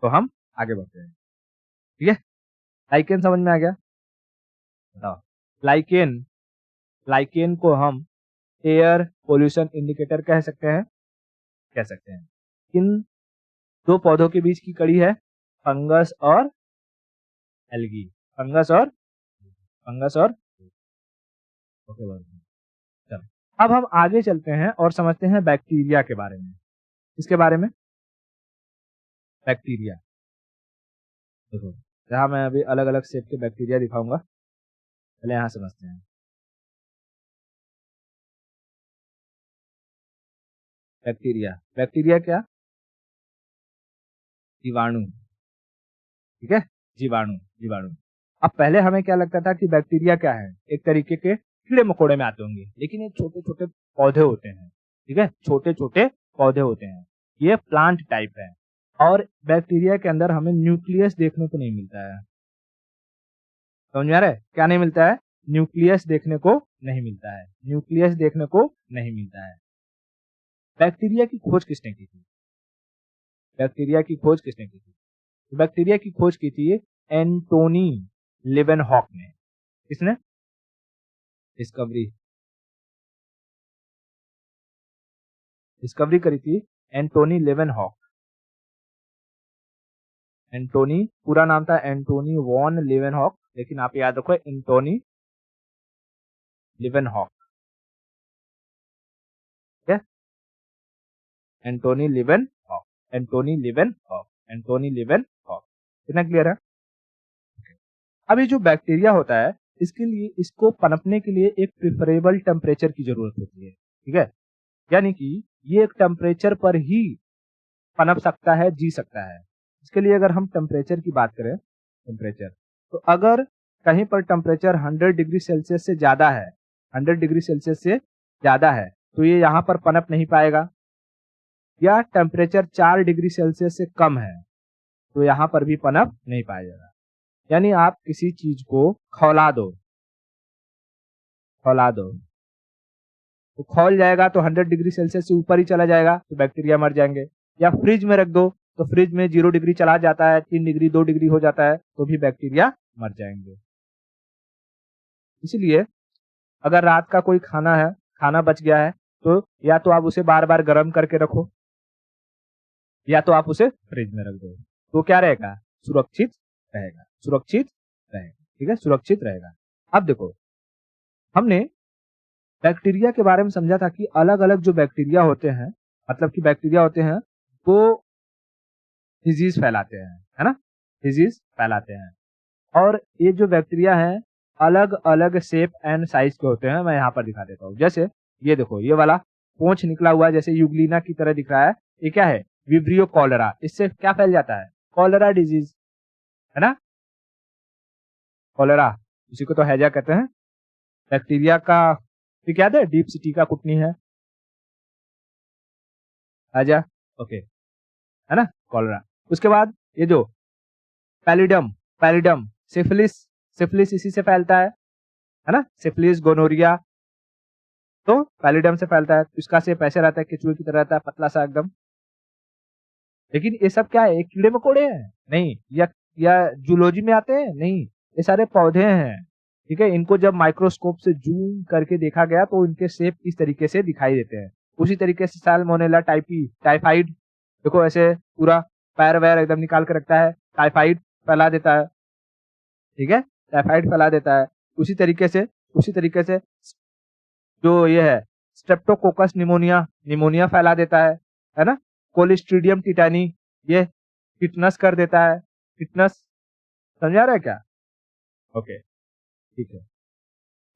तो हम आगे बढ़ते हैं, ठीक है। लाइकेन समझ में आ गया, बताओ। लाइकेन, लाइकेन को हम एयर पोल्यूशन इंडिकेटर कह सकते हैं, कह सकते हैं। किन दो पौधों के बीच की कड़ी है, फंगस और एल्गी, फंगस और ओके, चलो अब हम आगे चलते हैं और समझते हैं बैक्टीरिया के बारे में। इसके बारे में, बैक्टीरिया देखो, जहां मैं अभी अलग अलग शेप के बैक्टीरिया दिखाऊंगा, पहले यहां समझते हैं। बैक्टीरिया, बैक्टीरिया क्या, जीवाणु, ठीक है, जीवाणु, जीवाणु। अब पहले हमें क्या लगता था कि बैक्टीरिया क्या है, एक तरीके के कीड़े मकोड़े में आते होंगे, लेकिन ये छोटे छोटे पौधे होते हैं, ठीक है, छोटे छोटे पौधे होते हैं, ये प्लांट टाइप है। और बैक्टीरिया के अंदर हमें न्यूक्लियस देखने को नहीं मिलता है, समझ में आ रहा है, क्या नहीं मिलता है, न्यूक्लियस देखने को नहीं मिलता है, न्यूक्लियस देखने को नहीं मिलता है। बैक्टीरिया की खोज किसने की थी, बैक्टीरिया की खोज किसने की थी, बैक्टीरिया की खोज की थी एंटोनी लिवेनहॉक ने। किसने, डिस्कवरी, डिस्कवरी करी थी एंटोनी लिवेनहॉक। एंटोनी, पूरा नाम था एंटोनी वॉन लिवेनहॉक, लेकिन आप याद रखो एंटोनी लिवेनहॉक, ठीक है, Antonie Leeuwenhoek, Antonie Leeuwenhoek, Antonie Leeuwenhoek. कितना क्लियर है। अब ये जो बैक्टीरिया होता है, इसके लिए, इसको पनपने के लिए एक प्रिफरेबल टेम्परेचर की जरूरत होती है, ठीक है, यानी कि ये एक टेम्परेचर पर ही पनप सकता है, जी सकता है। इसके लिए अगर हम टेम्परेचर की बात करें, टेम्परेचर, तो अगर कहीं पर टेम्परेचर 100 डिग्री सेल्सियस से ज्यादा है, 100 डिग्री सेल्सियस से ज्यादा है, तो ये यहाँ पर पनप नहीं पाएगा। या टेम्परेचर 4 डिग्री सेल्सियस से कम है तो यहाँ पर भी पनप नहीं पाया जाएगा। यानी आप किसी चीज को खौला दो, खौला दो तो खौल जाएगा, तो 100 डिग्री सेल्सियस से ऊपर ही चला जाएगा तो बैक्टीरिया मर जाएंगे। या फ्रिज में रख दो तो फ्रिज में 0 डिग्री चला जाता है, 3 डिग्री 2 डिग्री हो जाता है, तो भी बैक्टीरिया मर जाएंगे। इसलिए अगर रात का कोई खाना है, खाना बच गया है, तो या तो आप उसे बार बार गर्म करके रखो, या तो आप उसे फ्रिज में रख दो, तो क्या रहेगा, सुरक्षित रहेगा, सुरक्षित रहेगा, ठीक है, सुरक्षित रहेगा। अब देखो, हमने बैक्टीरिया के बारे में समझा था कि अलग अलग जो बैक्टीरिया होते हैं, मतलब कि बैक्टीरिया होते हैं वो डिजीज फैलाते हैं, है ना, डिजीज फैलाते हैं। और ये जो बैक्टीरिया हैं अलग अलग शेप एंड साइज के होते हैं। मैं यहाँ पर दिखा देता हूँ। जैसे ये देखो, ये वाला पोंछ निकला हुआ है जैसे यूग्लिना की तरह दिख रहा है, ये क्या है, विब्रियो कॉलरा। इससे क्या फैल जाता है, कॉलरा डिजीज, है ना, कॉलरा, उसी को तो हैजा कहते हैं। बैक्टीरिया का ठीक याद है, डीप सिटी का कुटनी है हैजा, ओके, है ना, कॉलरा। उसके बाद ये जो पैलिडम, पैलिडम, सिफिलिस, सिफिलिस इसी से फैलता है ना, सिफिलिस, गोनोरिया, तो पैलिडम से फैलता है। इसका शेप ऐसे रहता है, केचुए की तरह रहता है, पतला सा एकदम। लेकिन ये सब क्या है, कीड़े मकोड़े हैं नहीं, या जूलॉजी में आते हैं नहीं, ये सारे पौधे हैं। ठीक है, इनको जब माइक्रोस्कोप से जूम करके देखा गया तो इनके शेप इस तरीके से दिखाई देते हैं। उसी तरीके से साल्मोनेला टाइफी, टाइफाइड, देखो ऐसे पूरा पैर वैर एकदम निकाल के रखता है, टाइफाइड फैला देता है। ठीक है, टाइफाइड फैला देता है। उसी तरीके से जो ये है स्ट्रेप्टोकोकस निमोनिया, निमोनिया फैला देता है ना। कोलिस्ट्रीडियम टिटानी, ये टिटनस कर देता है, टिटनस, समझा रहा है क्या, ओके, ठीक है।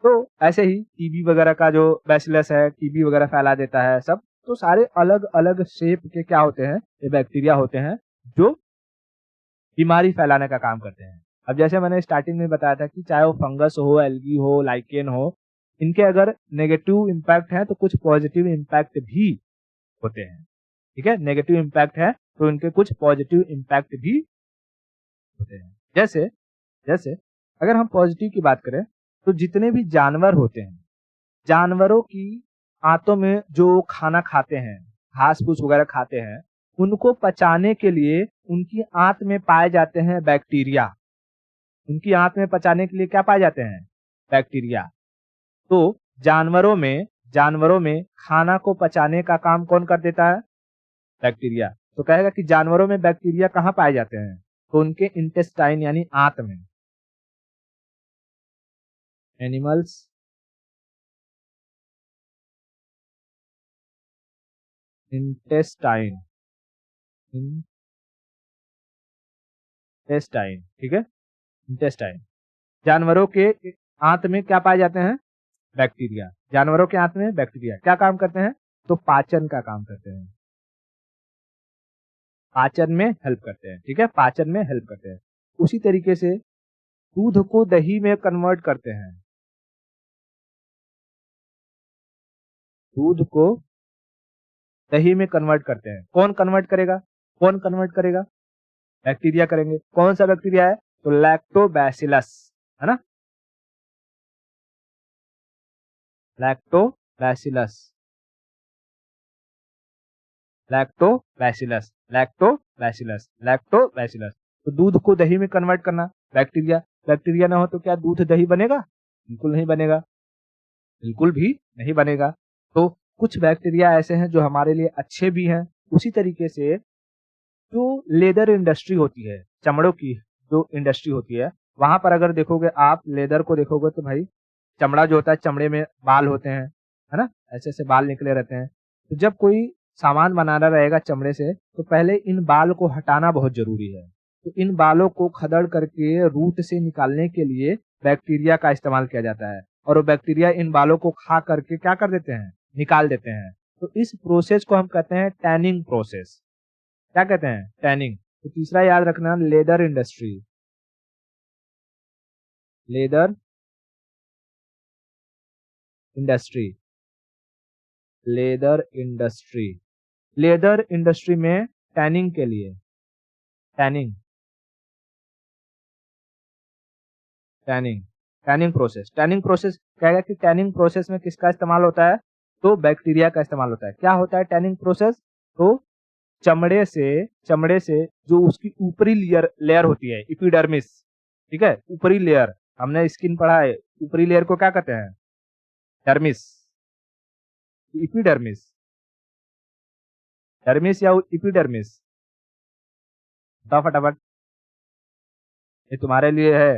तो ऐसे ही टीबी वगैरह का जो बैसिलस है, टीबी वगैरह फैला देता है सब। तो सारे अलग अलग शेप के क्या होते हैं, ये बैक्टीरिया होते हैं जो बीमारी फैलाने का काम करते हैं। अब जैसे मैंने स्टार्टिंग में बताया था कि चाहे वो फंगस हो, एल्गी हो, लाइकेन हो, इनके अगर नेगेटिव इम्पैक्ट है तो कुछ पॉजिटिव इम्पैक्ट भी होते हैं। ठीक है, नेगेटिव इम्पैक्ट है तो इनके कुछ पॉजिटिव इम्पैक्ट भी होते हैं। जैसे जैसे अगर हम पॉजिटिव की बात करें तो जितने भी जानवर होते हैं, जानवरों की आंतों में जो खाना खाते हैं, घास फूस वगैरह खाते हैं, उनको पचाने के लिए उनकी आंत में पाए जाते हैं बैक्टीरिया। उनकी आंत में पचाने के लिए क्या पाए जाते हैं, बैक्टीरिया। तो जानवरों में खाना को पचाने का काम कौन कर देता है, बैक्टीरिया। तो कहेगा कि जानवरों में बैक्टीरिया कहाँ पाए जाते हैं, तो उनके इंटेस्टाइन यानी आंत में। एनिमल्स इंटेस्टाइन, इंटेस्टाइन, ठीक है, इंटेस्टाइन। जानवरों के आंत में क्या पाए जाते हैं, बैक्टीरिया। जानवरों के आंत में बैक्टीरिया क्या काम करते हैं, तो पाचन का काम करते हैं, पाचन में हेल्प करते हैं। ठीक है, पाचन में हेल्प करते हैं। उसी तरीके से दूध को दही में कन्वर्ट करते हैं, दूध को दही में कन्वर्ट करते हैं। कौन कन्वर्ट करेगा, कौन कन्वर्ट करेगा, बैक्टीरिया करेंगे। कौन सा बैक्टीरिया है, तो लैक्टोबैसिलस, है ना, लैक्टोबैसिलस, लैक्टोबैसिलस, लैक्टोबैसिलस, लैक्टोबैसिलस। तो दूध को दही में कन्वर्ट करना, बैक्टीरिया। बैक्टीरिया ना हो तो क्या दूध दही बनेगा, बिल्कुल नहीं बनेगा, बिल्कुल भी नहीं बनेगा। तो कुछ बैक्टीरिया ऐसे हैं जो हमारे लिए अच्छे भी हैं। उसी तरीके से जो लेदर इंडस्ट्री होती है, चमड़ों की जो इंडस्ट्री होती है, वहां पर अगर देखोगे आप लेदर को देखोगे तो भाई चमड़ा जो होता है, चमड़े में बाल होते हैं, है ना, ऐसे ऐसे बाल निकले रहते हैं। तो जब कोई सामान बनाना रहेगा चमड़े से तो पहले इन बाल को हटाना बहुत जरूरी है। तो इन बालों को खदड़ करके रूट से निकालने के लिए बैक्टीरिया का इस्तेमाल किया जाता है, और वो बैक्टीरिया इन बालों को खा करके क्या कर देते हैं, निकाल देते हैं। तो इस प्रोसेस को हम कहते हैं टैनिंग प्रोसेस। क्या कहते हैं, टैनिंग। तो तीसरा याद रखना, leather industry, leather industry, leather industry, leather industry में टैनिंग के लिए, tanning, tanning, tanning process, tanning process कहेगा कि टैनिंग प्रोसेस में किसका इस्तेमाल होता है, तो बैक्टीरिया का इस्तेमाल होता है। क्या होता है टैनिंग प्रोसेस, तो चमड़े से जो उसकी ऊपरी लेयर होती है, इपिडर्मिस, ठीक है, ऊपरी लेयर, हमने स्किन पढ़ा है, ऊपरी लेयर को क्या कहते हैं, डर्मिस, इपिडर्मिस, डर्मिस या इपिडर्मिस, बताओ फटाफट। ये तुम्हारे लिए है,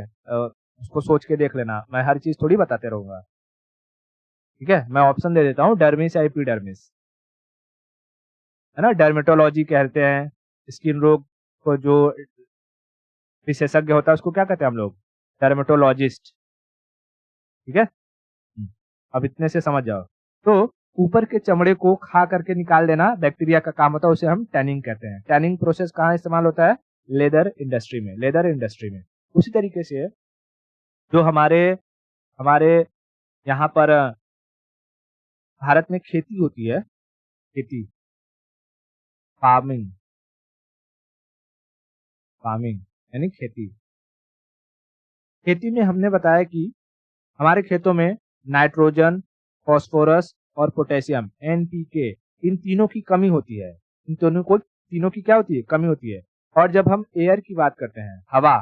उसको सोच के देख लेना, मैं हर चीज थोड़ी बताते रहूंगा। ठीक है, मैं ऑप्शन दे देता हूँ, डर्मिस या एपिडर्मिस, है ना। डर्मेटोलॉजी कहते हैं, स्किन रोग को जो विशेषज्ञ होता है उसको क्या कहते हैं हम लोग, डर्मेटोलॉजिस्ट, ठीक है। अब इतने से समझ जाओ। तो ऊपर के चमड़े को खा करके निकाल देना बैक्टीरिया का काम होता है, उसे हम टैनिंग कहते हैं। टैनिंग प्रोसेस कहाँ इस्तेमाल होता है, लेदर इंडस्ट्री में, लेदर इंडस्ट्री में। उसी तरीके से जो हमारे हमारे यहाँ पर भारत में खेती होती है, खेती, फार्मिंग, फार्मिंग यानी खेती। खेती में हमने बताया कि हमारे खेतों में नाइट्रोजन, फास्फोरस और पोटेशियम, एनपीके, इन तीनों की कमी होती है। इन तीनों की क्या होती है, कमी होती है। और जब हम एयर की बात करते हैं, हवा,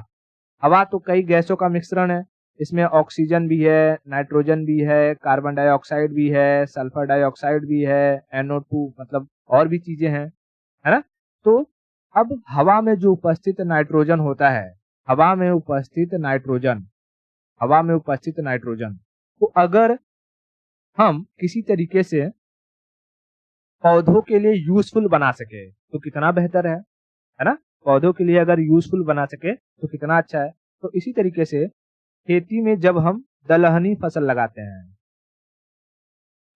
हवा तो कई गैसों का मिश्रण है। इसमें ऑक्सीजन भी है, नाइट्रोजन भी है, कार्बन डाइऑक्साइड भी है, सल्फर डाइऑक्साइड भी है, NO2, मतलब और भी चीजें हैं, है ना। तो अब हवा में जो उपस्थित नाइट्रोजन होता है, हवा में उपस्थित नाइट्रोजन, हवा में उपस्थित नाइट्रोजन को अगर हम किसी तरीके से पौधों के लिए यूजफुल बना सके तो कितना बेहतर है ना। पौधों के लिए अगर यूजफुल बना सके तो कितना अच्छा है। तो इसी तरीके से खेती में जब हम दलहनी फसल लगाते हैं,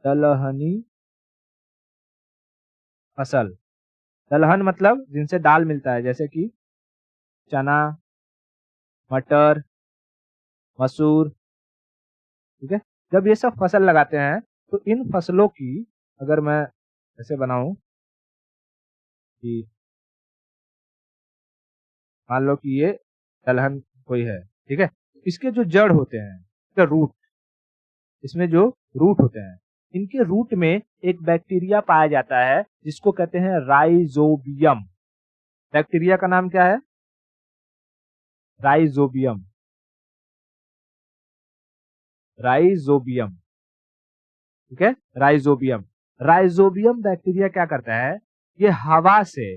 दलहनी फसल, दलहन मतलब जिनसे दाल मिलता है, जैसे कि चना, मटर, मसूर, ठीक है। जब ये सब फसल लगाते हैं तो इन फसलों की, अगर मैं ऐसे बनाऊं कि मान लो कि ये दलहन कोई है, ठीक है। इसके जो जड़ होते हैं, इसका रूट, इसमें जो रूट होते हैं, इनके रूट में एक बैक्टीरिया पाया जाता है जिसको कहते हैं राइजोबियम। बैक्टीरिया का नाम क्या है, राइजोबियम, राइजोबियम, ठीक है, राइजोबियम। राइजोबियम बैक्टीरिया क्या करता है, ये हवा से,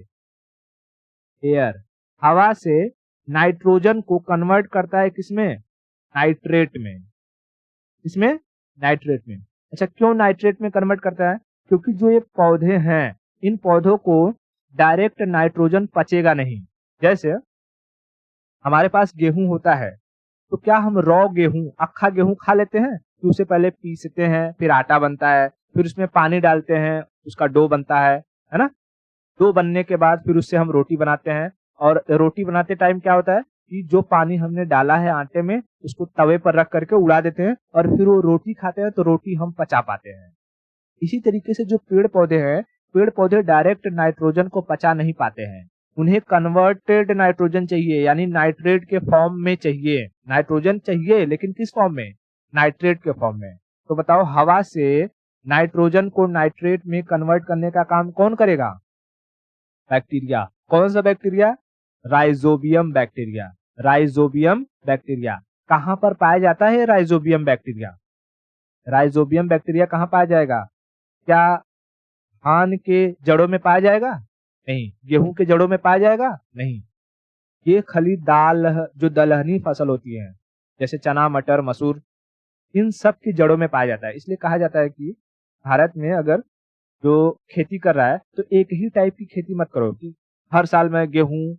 एयर, हवा से नाइट्रोजन को कन्वर्ट करता है, किसमें, नाइट्रेट में, इसमें, नाइट्रेट में। अच्छा, क्यों नाइट्रेट में कन्वर्ट करता है, क्योंकि जो ये पौधे हैं, इन पौधों को डायरेक्ट नाइट्रोजन पचेगा नहीं। जैसे हमारे पास गेहूं होता है, तो क्या हम रॉ गेहूं, अक्खा गेहूं खा लेते हैं, तो उसे पहले पीसते हैं, फिर आटा बनता है, फिर उसमें पानी डालते हैं, उसका डो बनता है ना। डो बनने के बाद फिर उससे हम रोटी बनाते हैं। और रोटी बनाते टाइम क्या होता है कि जो पानी हमने डाला है आटे में, उसको तवे पर रख करके उड़ा देते हैं और फिर वो रोटी खाते हैं, तो रोटी हम पचा पाते हैं। इसी तरीके से जो पेड़ पौधे हैं, पेड़ पौधे डायरेक्ट नाइट्रोजन को पचा नहीं पाते हैं, उन्हें कन्वर्टेड नाइट्रोजन चाहिए, यानी नाइट्रेट के फॉर्म में चाहिए। नाइट्रोजन चाहिए लेकिन किस फॉर्म में, नाइट्रेट के फॉर्म में। तो बताओ, हवा से नाइट्रोजन को नाइट्रेट में कन्वर्ट करने का काम कौन करेगा, बैक्टीरिया। कौन सा bacteria, rhizobium bacteria, rhizobium bacteria. कहां पर पाया जाता है राइजोबियम बैक्टीरिया, राइजोबियम बैक्टीरिया कहां पाया जाएगा, क्या धान के जड़ों में पाया जाएगा, नहीं। गेहूं के जड़ों में पाया जाएगा, नहीं। ये खाली दाल, जो दलहनी फसल होती है, जैसे चना, मटर, मसूर, इन सब की जड़ों में पाया जाता है। इसलिए कहा जाता है कि भारत में अगर जो खेती कर रहा है तो एक ही टाइप की खेती मत करो कि हर साल मैं गेहूं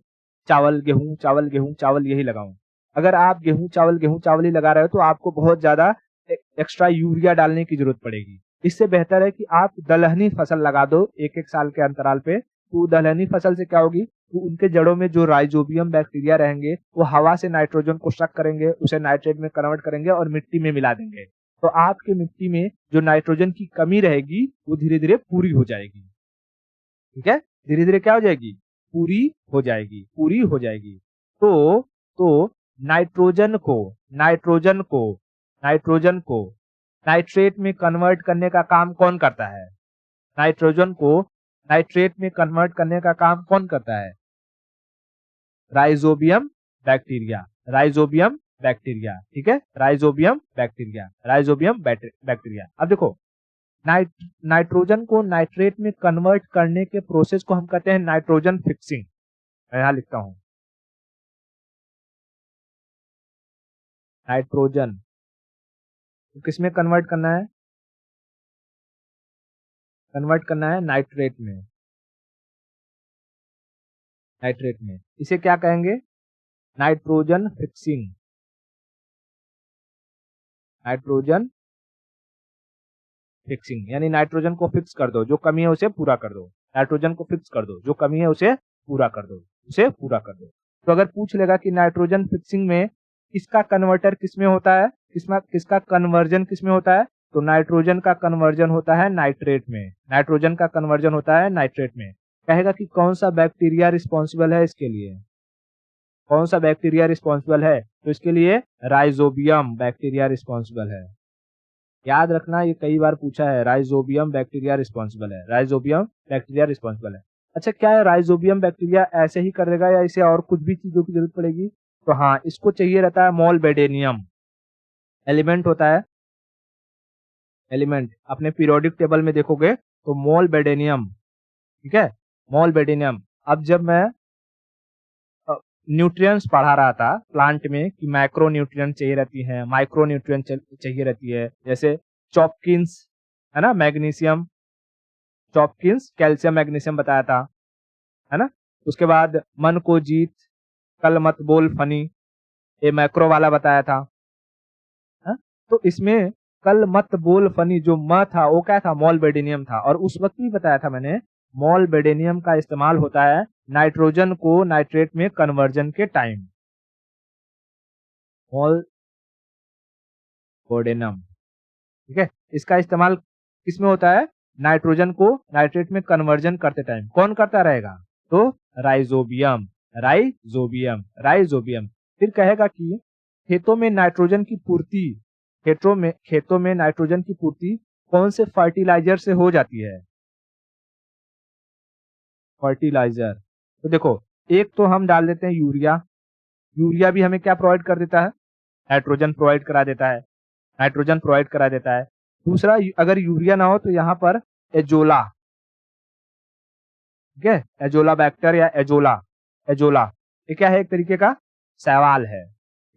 चावल, गेहूं चावल, गेहूं चावल यही लगाऊं। अगर आप गेहूं चावल ही लगा रहे हो तो आपको बहुत ज्यादा एक्स्ट्रा यूरिया डालने की जरूरत पड़ेगी। इससे बेहतर है कि आप दलहनी फसल लगा दो एक एक साल के अंतराल पे। तो दलहनी फसल से क्या होगी, तो उनके जड़ों में जो राइजोबियम बैक्टीरिया रहेंगे वो हवा से नाइट्रोजन को सक करेंगे, उसे नाइट्रेट में कन्वर्ट करेंगे और मिट्टी में मिला देंगे। तो आपके मिट्टी में जो नाइट्रोजन की कमी रहेगी वो धीरे धीरे पूरी हो जाएगी, ठीक है। धीरे धीरे क्या हो जाएगी, पूरी हो जाएगी, पूरी हो जाएगी। तो नाइट्रोजन को नाइट्रोजन को नाइट्रोजन को नाइट्रेट में कन्वर्ट करने का काम कौन करता है, नाइट्रोजन को नाइट्रेट में कन्वर्ट करने का काम कौन करता है, राइजोबियम बैक्टीरिया, राइजोबियम बैक्टीरिया, ठीक है, राइजोबियम बैक्टीरिया, राइजोबियम बैक्टीरिया। अब देखो, नाइट्रोजन को नाइट्रेट में कन्वर्ट करने के प्रोसेस को हम कहते हैं नाइट्रोजन फिक्सिंग। मैं यहां लिखता हूं, नाइट्रोजन किसमें कन्वर्ट करना है, कन्वर्ट करना है नाइट्रेट में, नाइट्रेट में। इसे क्या कहेंगे? नाइट्रोजन फिक्सिंग, नाइट्रोजन फिक्सिंग, यानी नाइट्रोजन को फिक्स कर दो, जो कमी है उसे पूरा कर दो। नाइट्रोजन को फिक्स कर दो, जो कमी है उसे पूरा कर दो, उसे पूरा कर दो। तो अगर पूछ लेगा कि नाइट्रोजन फिक्सिंग में इसका कन्वर्टर किसमें होता है, किसका कन्वर्जन किसमें होता है, तो नाइट्रोजन का कन्वर्जन होता है नाइट्रेट में, नाइट्रोजन का कन्वर्जन होता है नाइट्रेट में। कहेगा कि कौन सा बैक्टीरिया रिस्पॉन्सिबल है इसके लिए, कौन सा बैक्टीरिया रिस्पॉन्सिबल है, तो इसके लिए राइजोबियम बैक्टीरिया रिस्पॉन्सिबल है। याद रखना, ये कई बार पूछा है, राइजोबियम बैक्टीरिया रिस्पॉन्सिबल है, राइजोबियम बैक्टीरिया रिस्पॉन्सिबल है। अच्छा, क्या है राइजोबियम बैक्टीरिया ऐसे ही कर देगा या इसे और कुछ भी चीजों की जरूरत पड़ेगी? तो हाँ, इसको चाहिए रहता है मोलबेडेनियम, एलिमेंट होता है, एलिमेंट अपने पीरियोडिक टेबल में देखोगे तो मोलबेडेनियम, ठीक है, मोलबेडेनियम। अब जब मैं न्यूट्रिएंट्स पढ़ा रहा था प्लांट में कि मैक्रो न्यूट्रिएंट चाहिए रहती है, माइक्रो न्यूट्रिएंट चाहिए रहती है, जैसे चॉपकिंस है ना, मैग्नीशियम, चॉपकिंस कैल्शियम मैग्नीशियम बताया था, है ना। उसके बाद मन को जीत, कल मत बोल फनी, ये मैक्रो वाला बताया था, है? तो इसमें कल मत बोल फनी जो म था वो क्या था, मोलबेडेनियम था। और उस वक्त भी बताया था मैंने, मोलबेडेनियम का इस्तेमाल होता है नाइट्रोजन को नाइट्रेट में कन्वर्जन के टाइम, मोलबेडेनम, ठीक है। इसका इस्तेमाल किसमें होता है? नाइट्रोजन को नाइट्रेट में कन्वर्जन करते टाइम। कौन करता रहेगा? तो राइजोबियम, राइजोबियम, राइजोबियम। फिर कहेगा कि खेतों में नाइट्रोजन की पूर्ति, खेतों में नाइट्रोजन की पूर्ति कौन से फर्टिलाइजर से हो जाती है? फर्टिलाइजर, तो देखो, एक तो हम डाल देते हैं यूरिया, यूरिया भी हमें क्या प्रोवाइड कर देता है? नाइट्रोजन प्रोवाइड करा देता है, नाइट्रोजन प्रोवाइड करा देता है। दूसरा, अगर यूरिया ना हो तो यहाँ पर एजोला, ठीक है, एजोला बैक्टर या एजोला, एजोला ये क्या है? एक तरीके का शैवाल है,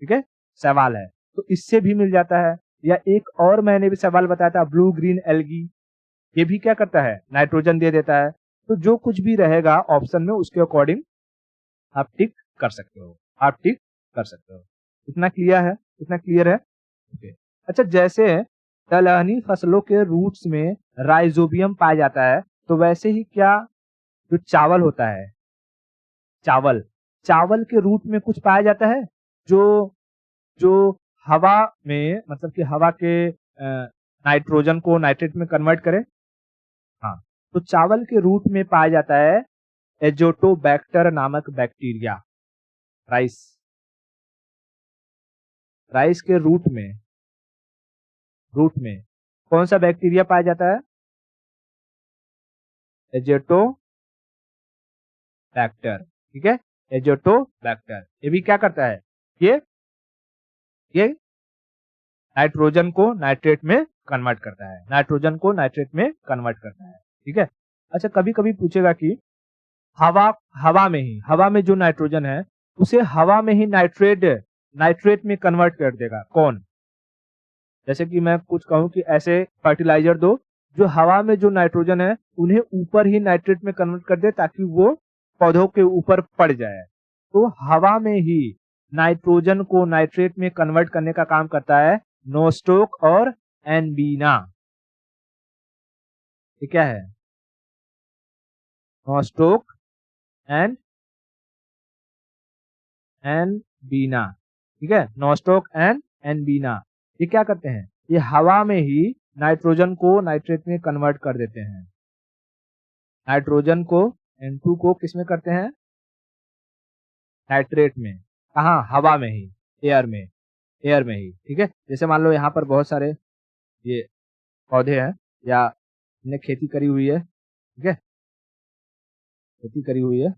ठीक है, शैवाल है, तो इससे भी मिल जाता है। या एक और मैंने भी सवाल बताया था, ब्लू ग्रीन एल्गी, ये भी क्या करता है? नाइट्रोजन दे देता है। तो जो कुछ भी रहेगा ऑप्शन में उसके अकॉर्डिंग आप टिक कर सकते हो, आप टिक कर सकते हो। इतना क्लियर है, इतना क्लियर है, ओके। अच्छा, जैसे दलहनी फसलों के रूट्स में राइजोबियम पाया जाता है, तो वैसे ही क्या जो चावल होता है, चावल, चावल के रूट में कुछ पाया जाता है जो जो हवा में, मतलब कि हवा के नाइट्रोजन को नाइट्रेट में कन्वर्ट करे? हाँ, तो चावल के रूट में पाया जाता है एजोटोबैक्टर नामक बैक्टीरिया। राइस, राइस के रूट में कौन सा बैक्टीरिया पाया जाता है? एजोटोबैक्टर, ठीक है, एजोटोबैक्टर। ये भी क्या करता है? ये नाइट्रोजन को नाइट्रेट में कन्वर्ट करता है, नाइट्रोजन को नाइट्रेट में कन्वर्ट करता है, ठीक है। अच्छा, कभी कभी पूछेगा कि हवा में जो नाइट्रोजन है उसे हवा में ही नाइट्रेट में कन्वर्ट कर देगा कौन? जैसे कि मैं कुछ कहूं कि ऐसे फर्टिलाइजर दो जो हवा में जो नाइट्रोजन है उन्हें ऊपर ही नाइट्रेट में कन्वर्ट कर दे ताकि वो पौधों के ऊपर पड़ जाए। तो हवा में ही नाइट्रोजन को नाइट्रेट में कन्वर्ट करने का काम करता है नोस्टोक और एनबीना। ये क्या है? नोस्टोक एंड एनबीना, ठीक है, नोस्टोक एंड एनबीना। ये क्या करते हैं? ये हवा में ही नाइट्रोजन को नाइट्रेट में कन्वर्ट कर देते हैं। नाइट्रोजन को N2 को किस में करते हैं? नाइट्रेट में। कहा? हवा में ही, एयर में, एयर में ही, ठीक है। जैसे मान लो यहाँ पर बहुत सारे ये पौधे हैं या हमने खेती करी हुई है, ठीक है, खेती करी हुई है।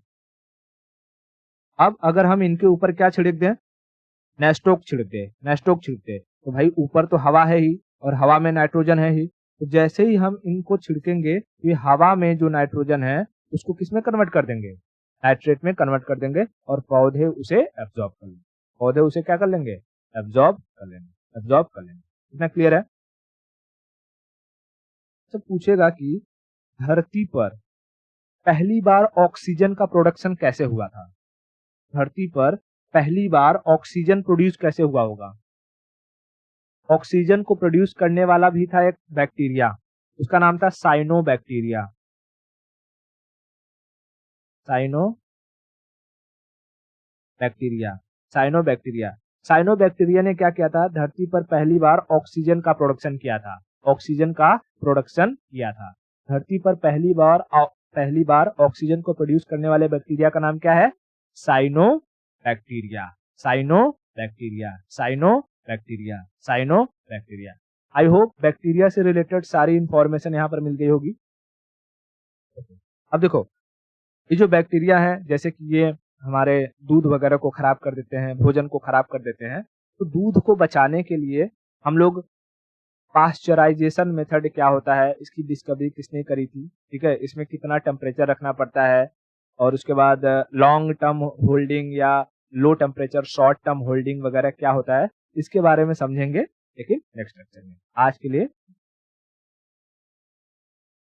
अब अगर हम इनके ऊपर क्या छिड़क दें? नेस्टोक छिड़क दे, नेस्टोक छिड़क दे, तो भाई ऊपर तो हवा है ही और हवा में नाइट्रोजन है ही। तो जैसे ही हम इनको छिड़केंगे ये हवा में जो नाइट्रोजन है उसको किस में कन्वर्ट कर देंगे? नाइट्रेट में कन्वर्ट कर देंगे और पौधे उसे एब्जॉर्ब कर लेंगे, पौधे उसे क्या कर लेंगे? एब्जॉर्ब कर लेंगे, एब्जॉर्ब कर लेंगे। इतना क्लियर है? सब पूछेगा कि धरती पर पहली बार ऑक्सीजन का प्रोडक्शन कैसे हुआ था? धरती पर पहली बार ऑक्सीजन प्रोड्यूस कैसे हुआ होगा? ऑक्सीजन को प्रोड्यूस करने वाला भी था एक बैक्टीरिया, उसका नाम था साइनोबैक्टीरिया। साइनोबैक्टीरिया साइनोबैक्टीरिया ने क्या किया था? धरती पर पहली बार ऑक्सीजन का प्रोडक्शन किया था। ऑक्सीजन का प्रोडक्शन किया था। धरती पर पहली बार ऑक्सीजन को प्रोड्यूस करने वाले बैक्टीरिया का नाम क्या है? Cyanobacteria. Cyanobacteria cyanobacteria cyanobacteria. I hope bacteria से रिलेटेड सारी इंफॉर्मेशन यहाँ पर मिल गई होगी। अब देखो, ये जो बैक्टीरिया है, जैसे कि ये हमारे दूध वगैरह को खराब कर देते हैं, भोजन को खराब कर देते हैं, तो दूध को बचाने के लिए हम लोग पास्चराइजेशन मेथड क्या होता है, इसकी डिस्कवरी किसने करी थी? ठीक है, इसमें कितना टेम्परेचर रखना पड़ता है, और उसके बाद लॉन्ग टर्म होल्डिंग या low temperature short term holding वगैरह क्या होता है, इसके बारे में समझेंगे लेकिन नेक्स्ट लेक्चर में। आज के लिए